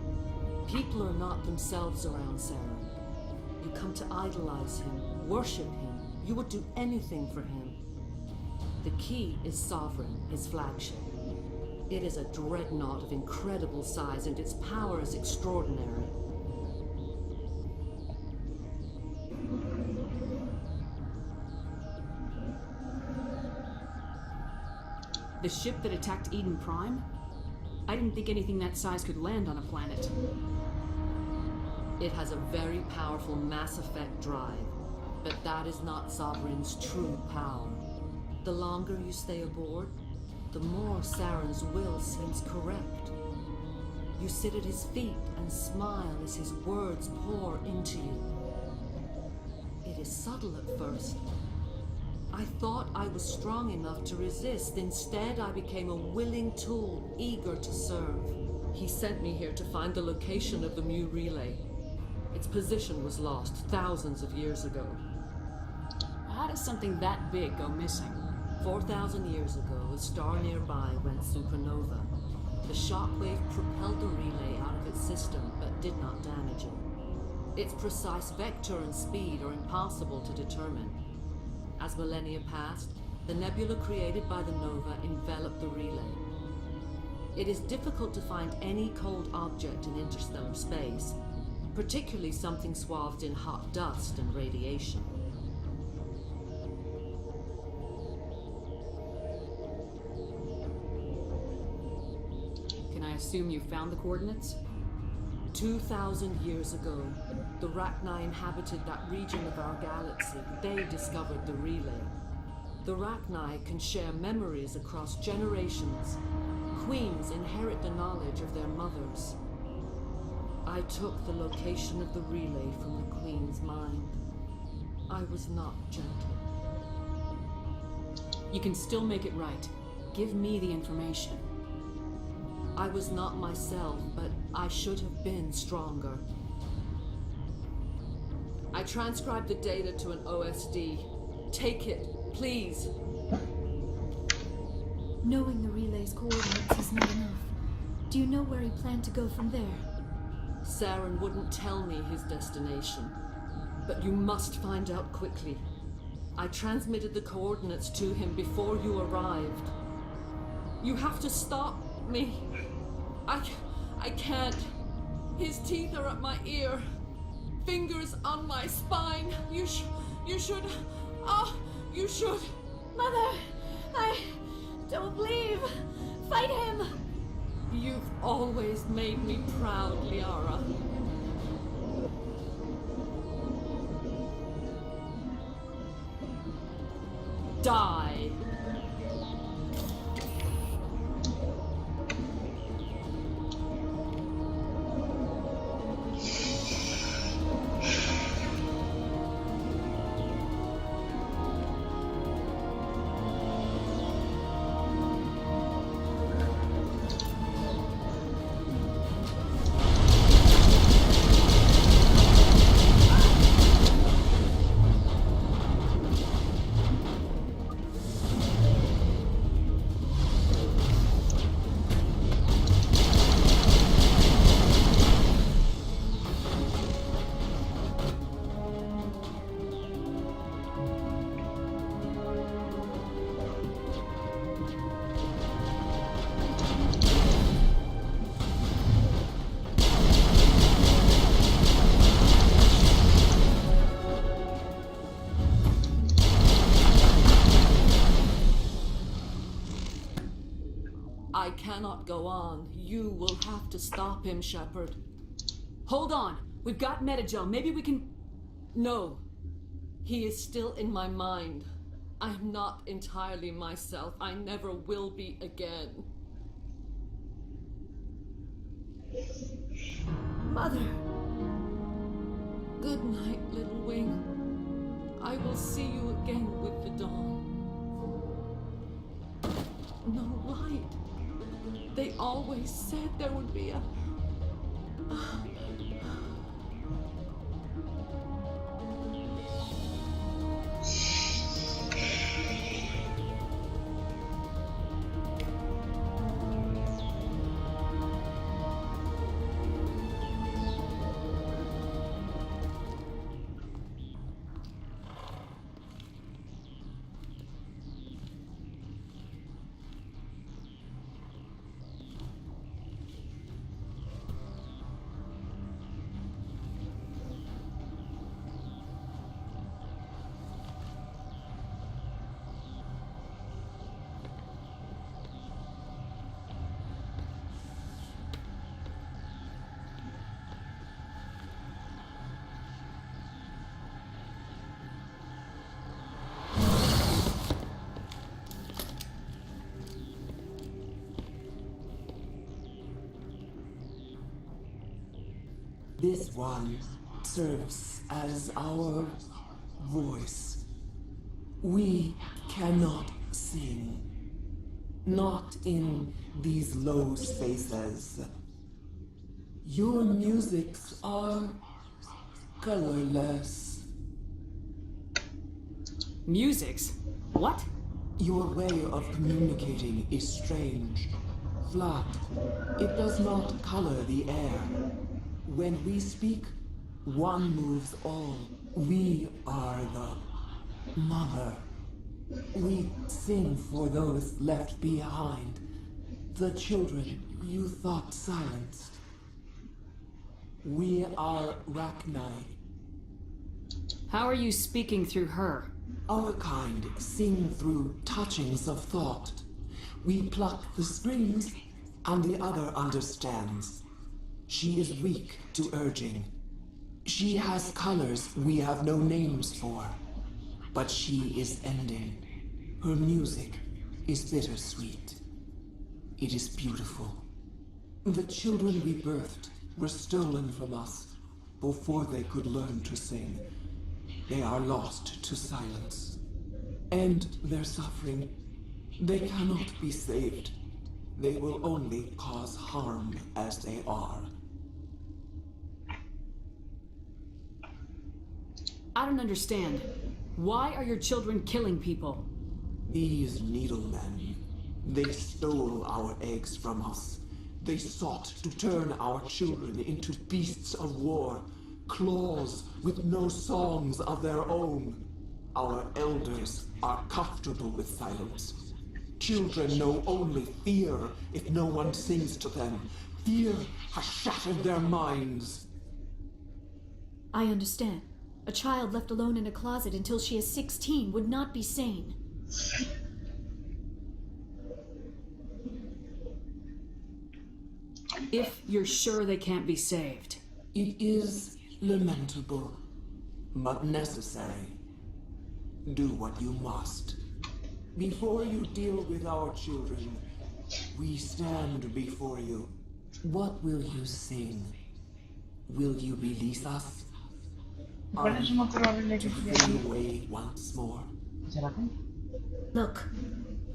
People are not themselves around Saren. You come to idolize him, worship him. You would do anything for him. The key is Sovereign, his flagship. It is a dreadnought of incredible size, and its power is extraordinary. The ship that attacked Eden Prime? I didn't think anything that size could land on a planet. It has a very powerful Mass Effect drive, but that is not Sovereign's true power. The longer you stay aboard, the more Saren's will seems correct. You sit at his feet and smile as his words pour into you. It is subtle at first. I thought I was strong enough to resist. Instead, I became a willing tool, eager to serve. He sent me here to find the location of the Mu relay. Its position was lost thousands of years ago. How does something that big go missing? 4,000 years ago, a star nearby went supernova. The shockwave propelled the relay out of its system, but did not damage it. Its precise vector and speed are impossible to determine. As millennia passed, the nebula created by the nova enveloped the relay. It is difficult to find any cold object in interstellar space, particularly something swathed in hot dust and radiation. Can I assume you found the coordinates? 2,000 years ago, the Rachni inhabited that region of our galaxy. They discovered the relay. The Rachni can share memories across generations. Queens inherit the knowledge of their mothers. I took the location of the relay from the Queen's mind. I was not gentle. You can still make it right. Give me the information. I was not myself, but I should have been stronger. I transcribed the data to an OSD. Take it, please. Knowing the relay's coordinates is not enough. Do you know where he planned to go from there? Saren wouldn't tell me his destination, but you must find out quickly. I transmitted the coordinates to him before you arrived. You have to stop me. I can't. His teeth are at my ear. Fingers on my spine. You should. You should. Mother, I don't leave. Fight him. You've always made me proud, Liara. Die. I cannot go on. You will have to stop him, Shepard. Hold on. We've got Metagel. Maybe we can... No. He is still in my mind. I'm not entirely myself. I never will be again. Mother. Good night, little wing. I will see you again with the dawn. No light. They always said there would be a... This one serves as our voice. We cannot sing. Not in these low spaces. Your musics are colorless. Musics? What? Your way of communicating is strange. Flat. It does not color the air. When we speak, one moves all. We are the mother. We sing for those left behind. The children you thought silenced. We are Rachni. How are you speaking through her? Our kind sing through touchings of thought. We pluck the strings, and the other understands. She is weak to urging. She has colors we have no names for. But she is ending. Her music is bittersweet. It is beautiful. The children we birthed were stolen from us before they could learn to sing. They are lost to silence. And their suffering, they cannot be saved. They will only cause harm as they are. I don't understand. Why are your children killing people? These needlemen, they stole our eggs from us. They sought to turn our children into beasts of war, claws with no songs of their own. Our elders are comfortable with silence. Children know only fear if no one sings to them. Fear has shattered their minds. I understand. A child left alone in a closet until she is 16 would not be sane. If you're sure they can't be saved. It is lamentable, but necessary. Do what you must. Before you deal with our children, we stand before you. What will you sing? Will you release us? ¿Cuál es más probable que fade away once more? Look,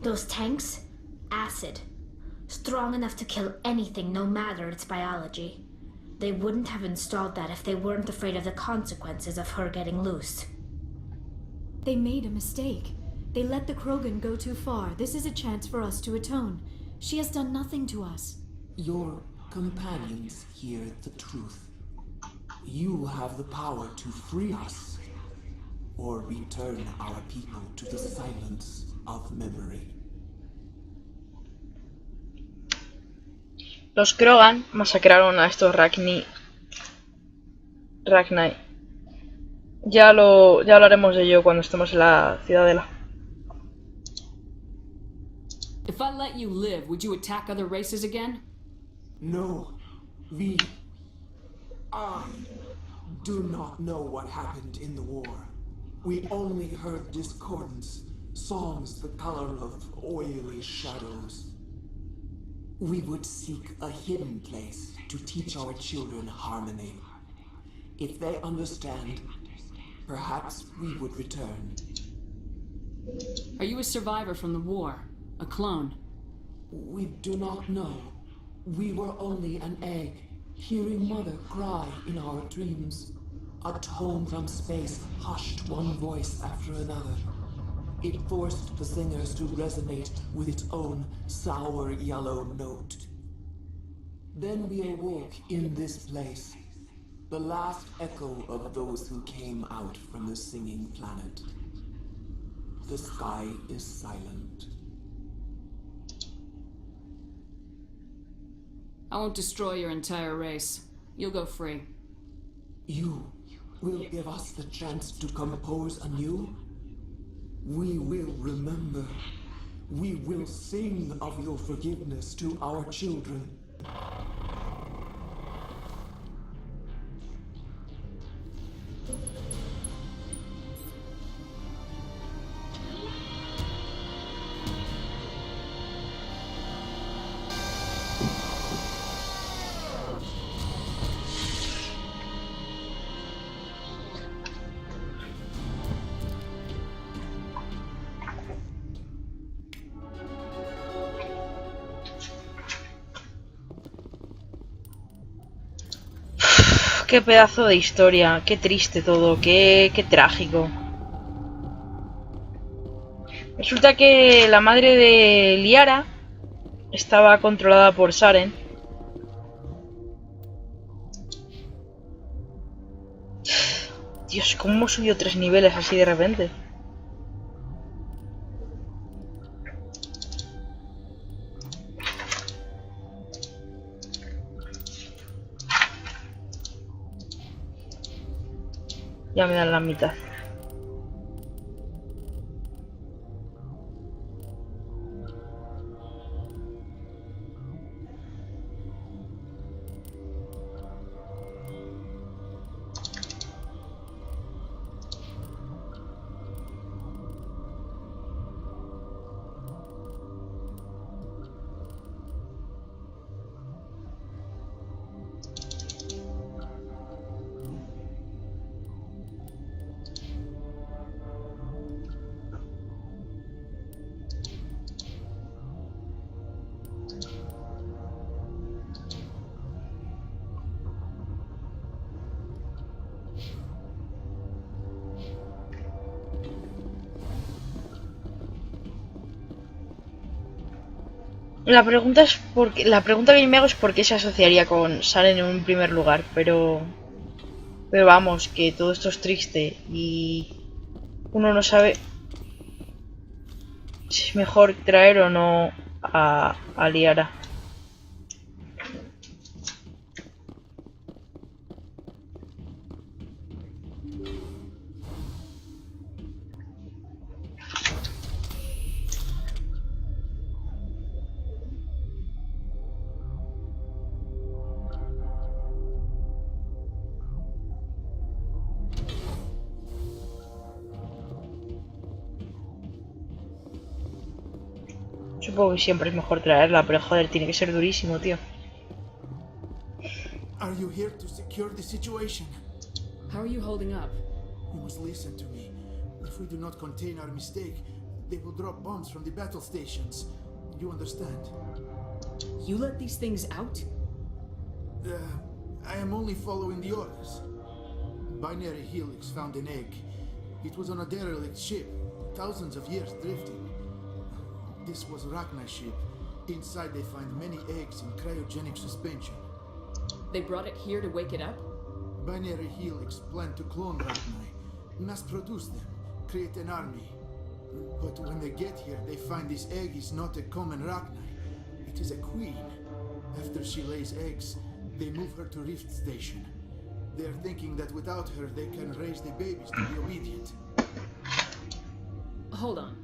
those tanks? Acid. Strong enough to kill anything, no matter its biology. They wouldn't have installed that if they weren't afraid of the consequences of her getting loose. They made a mistake. They let the Krogan go too far. This is a chance for us to atone. She has done nothing to us. Your companions hear the truth. You have the power to free us, or return our people to the silence of memory. Los Krogan masacraron a estos Rachni. Ya hablaremos de ello cuando estemos en la ciudadela. If I let you live, would you attack other races again? No. I do not know what happened in the war. We only heard discordance, songs the color of oily shadows. We would seek a hidden place to teach our children harmony. If they understand, perhaps we would return. Are you a survivor from the war? A clone? We do not know. We were only an egg, hearing Mother cry in our dreams. A tone from space hushed one voice after another. It forced the singers to resonate with its own sour yellow note. Then we awoke in this place, the last echo of those who came out from the singing planet. The sky is silent. I won't destroy your entire race. You'll go free. You will give us the chance to compose anew? We will remember. We will sing of your forgiveness to our children. Qué pedazo de historia, qué triste todo, qué trágico. Resulta que la madre de Liara estaba controlada por Saren. Dios, ¿cómo hemos subido 3 niveles así de repente? Ya me dan la mitad. La pregunta que me hago es por qué se asociaría con Saren en un primer lugar, pero vamos, que todo esto es triste y uno no sabe si es mejor traer o no a Liara. Supongo que siempre es mejor traerla, pero joder, tiene que ser durísimo, tío. Are you here to secure the situation? How are you holding up? You must listen to me. If we do not contain our mistake, they will drop bombs from the battle stations. You understand? You let these things out? I am only following the orders. Binary Helix found an egg. It was on a derelict ship, thousands of years drifting. This was Rachni's ship. Inside they find many eggs in cryogenic suspension. They brought it here to wake it up? Binary Helix planned to clone Rachni, mass produce them, create an army. But when they get here, they find this egg is not a common Rachni. It is a queen. After she lays eggs, they move her to Rift Station. They are thinking that without her, they can raise the babies to be obedient. Hold on.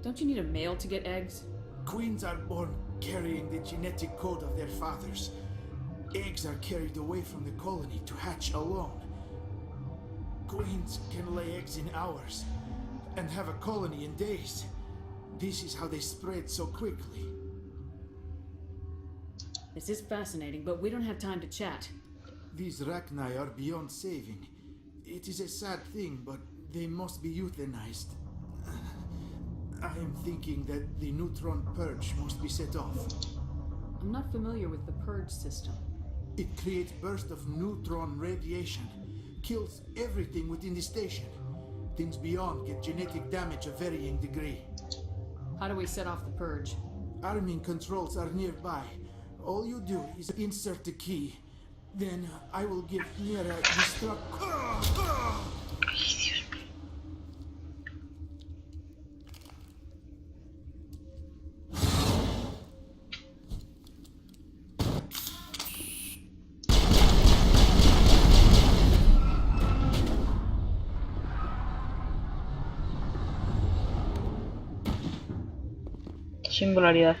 Don't you need a male to get eggs? Queens are born carrying the genetic code of their fathers. Eggs are carried away from the colony to hatch alone. Queens can lay eggs in hours and have a colony in days. This is how they spread so quickly. This is fascinating, but we don't have time to chat. These Rachni are beyond saving. It is a sad thing, but they must be euthanized. I am thinking that the neutron purge must be set off. I'm not familiar with the purge system. It creates bursts of neutron radiation, kills everything within the station. Things beyond get genetic damage of varying degree. How do we set off the purge? Arming controls are nearby. All you do is insert the key. Then I will give Mira destruct. Singularidad.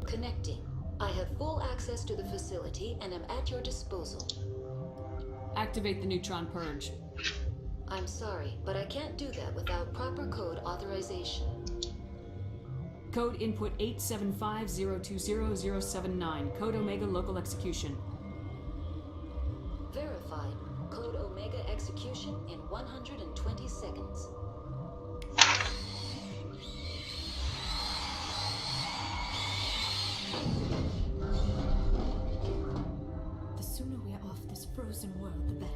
Connecting. I have full access to the facility and am at your disposal. Activate the neutron purge. I'm sorry, but I can't do that without proper code authorization. Code input 875020079. Code Omega local execution. Verified. Code Omega execution in 120 seconds. The sooner we are off this frozen world, the better.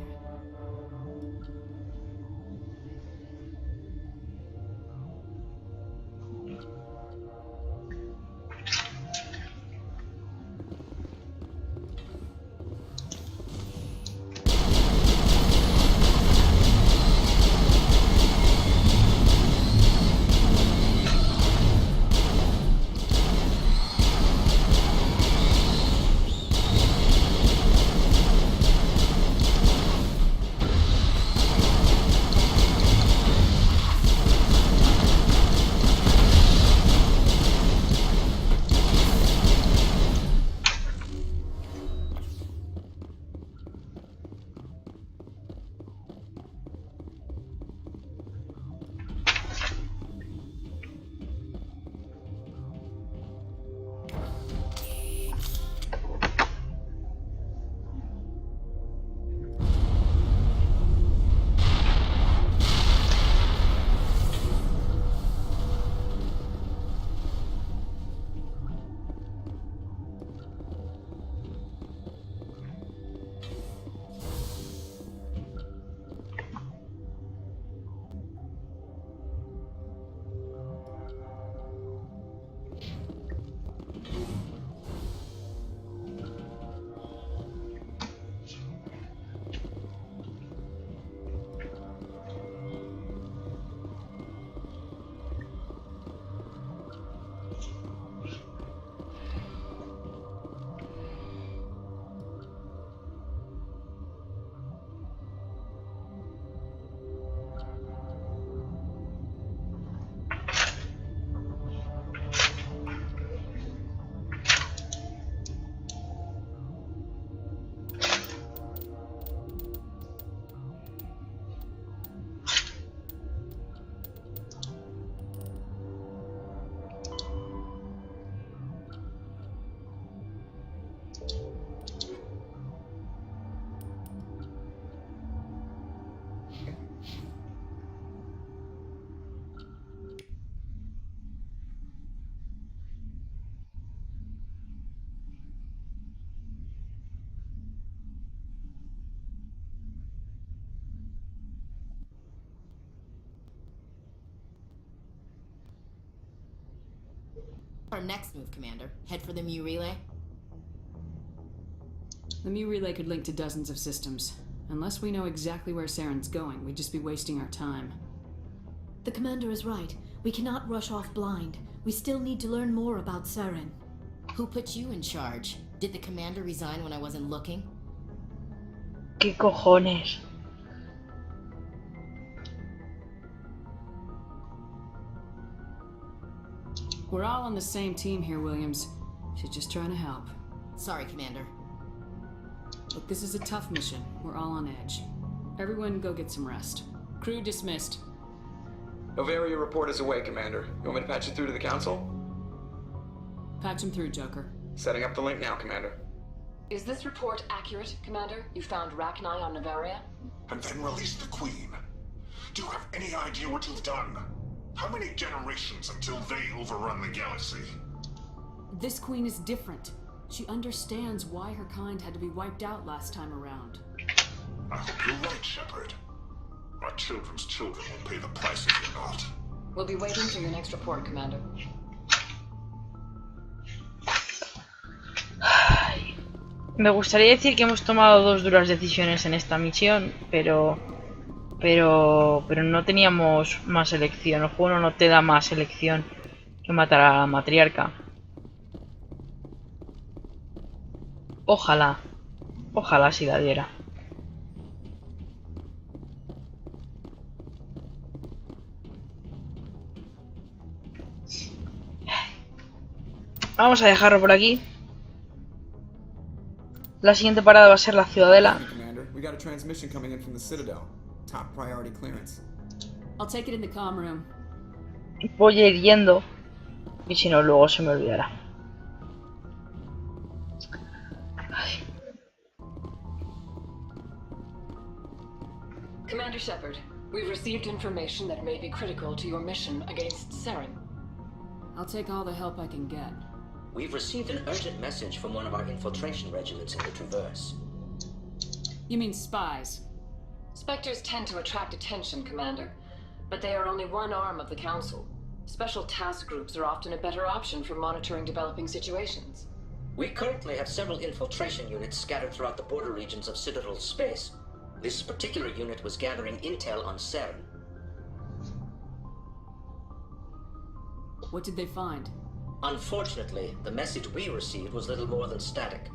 Our next move, Commander. Head for the Mu relay? The Mu relay could link to dozens of systems. Unless we know exactly where Saren's going, we'd just be wasting our time. The commander is right. We cannot rush off blind. We still need to learn more about Saren. Who put you in charge? Did the commander resign when I wasn't looking? ¿Qué cojones? We're all on the same team here, Williams. She's just trying to help. Sorry, Commander. Look, this is a tough mission. We're all on edge. Everyone go get some rest. Crew dismissed. Noveria report is away, Commander. You want me to patch it through to the Council? Patch him through, Joker. Setting up the link now, Commander. Is this report accurate, Commander? You found Rachni on Noveria? And then released the Queen. Do you have any idea what you've done? How many generations until they overrun the galaxy? This Queen is different. She understands why her kind had to be wiped out last time around. I hope you're right, Shepard. Our children's children will pay the price if you're not. We'll be waiting for your next report, Commander. Me gustaría decir que hemos tomado dos duras decisiones en esta misión, pero no teníamos más elección. El juego no te da más elección que matar a la matriarca. Ojalá si la diera. Vamos a dejarlo por aquí. La siguiente parada va a ser la Ciudadela. Commander, we got a transmission coming in from the Citadel. Top priority clearance. I'll take it in the comm room. Voy a ir yendo y si no luego se me olvidará. Commander Shepard, we've received information that may be critical to your mission against Saren. I'll take all the help I can get. We've received an urgent message from one of our infiltration regiments in the Traverse. You mean spies? Spectres tend to attract attention, Commander, but they are only one arm of the Council. Special task groups are often a better option for monitoring developing situations. We currently have several infiltration units scattered throughout the border regions of Citadel space. This particular unit was gathering intel on Saren. What did they find? Unfortunately, the message we received was little more than static.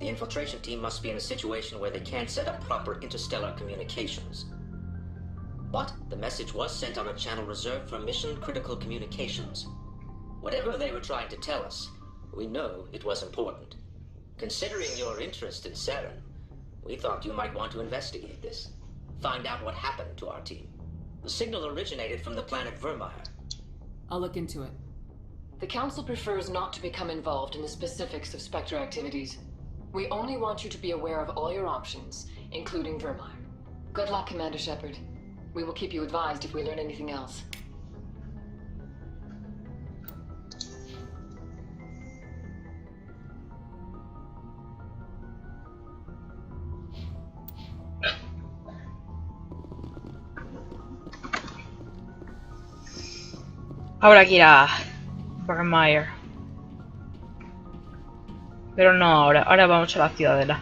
The infiltration team must be in a situation where they can't set up proper interstellar communications. But the message was sent on a channel reserved for mission-critical communications. Whatever they were trying to tell us, we know it was important. Considering your interest in Saren, we thought you might want to investigate this. Find out what happened to our team. The signal originated from the planet Vermeer. I'll look into it. The Council prefers not to become involved in the specifics of Spectre activities. We only want you to be aware of all your options, including Vermeer. Good luck, Commander Shepard. We will keep you advised if we learn anything else. Habrá que ir a Vermeer. Pero no ahora. Ahora vamos a la Ciudadela.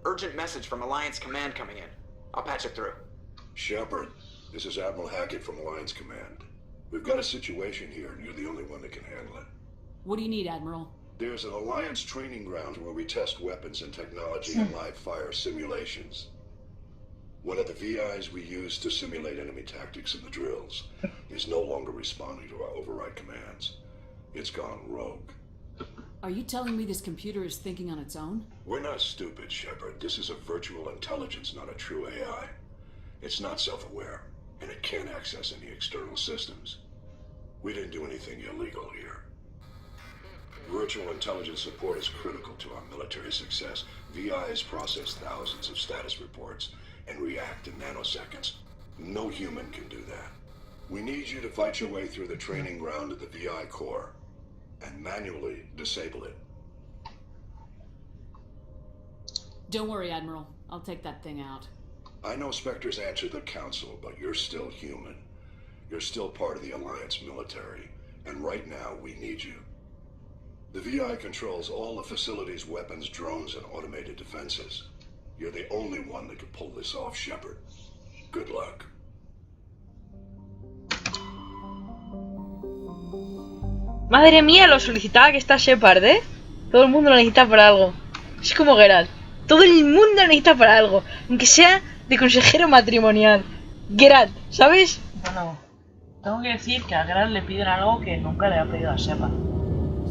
Urgent message from Alliance Command coming in. I'll patch it through. Shepard, this is Admiral Hackett from Alliance Command. We've got a situation here, and you're the only one that can handle it. What do you need, Admiral? There's an Alliance training ground where we test weapons and technology in live fire simulations. One of the VIs we use to simulate enemy tactics in the drills is no longer responding to our override commands. It's gone rogue. Are you telling me this computer is thinking on its own? We're not stupid, Shepard. This is a virtual intelligence, not a true AI. It's not self-aware, and it can't access any external systems. We didn't do anything illegal here. Virtual intelligence support is critical to our military success. VIs process thousands of status reports and react in nanoseconds. No human can do that. We need you to fight your way through the training ground of the VI core and manually disable it. Don't worry, Admiral. I'll take that thing out. I know Spectres answer the Council, but you're still human. You're still part of the Alliance military, and right now we need you. The VI controls all the facility's weapons, drones, and automated defenses. You're the only one that can pull this off, Shepard. Good luck. Madre mía, lo solicitada que está Shepard, ¿eh? Todo el mundo lo necesita para algo. Es como Geralt. Todo el mundo lo necesita para algo. Aunque sea de consejero matrimonial. Geralt, ¿sabes? Bueno, tengo que decir que a Geralt le piden algo que nunca le ha pedido a Shepard.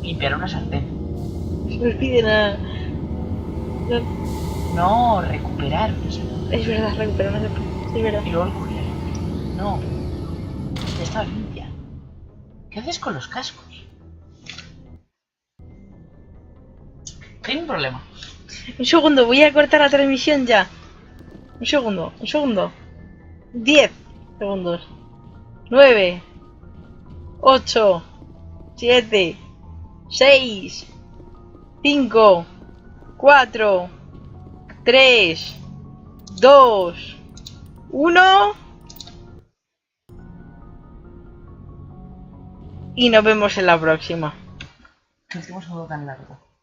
Limpiar una sartén. No le piden a... No, recuperar una sartén. Es verdad, recuperar una sartén. Sí, es verdad. Y luego el coger. No. Ya está limpia. ¿Qué haces con los cascos? Tengo un problema. Un segundo, voy a cortar la transmisión ya. Un segundo. 10 segundos. 9, 8, 7, 6, 5, 4, 3, 2, 1. Y nos vemos en la próxima. ¿Qué hicimos algo tan largo?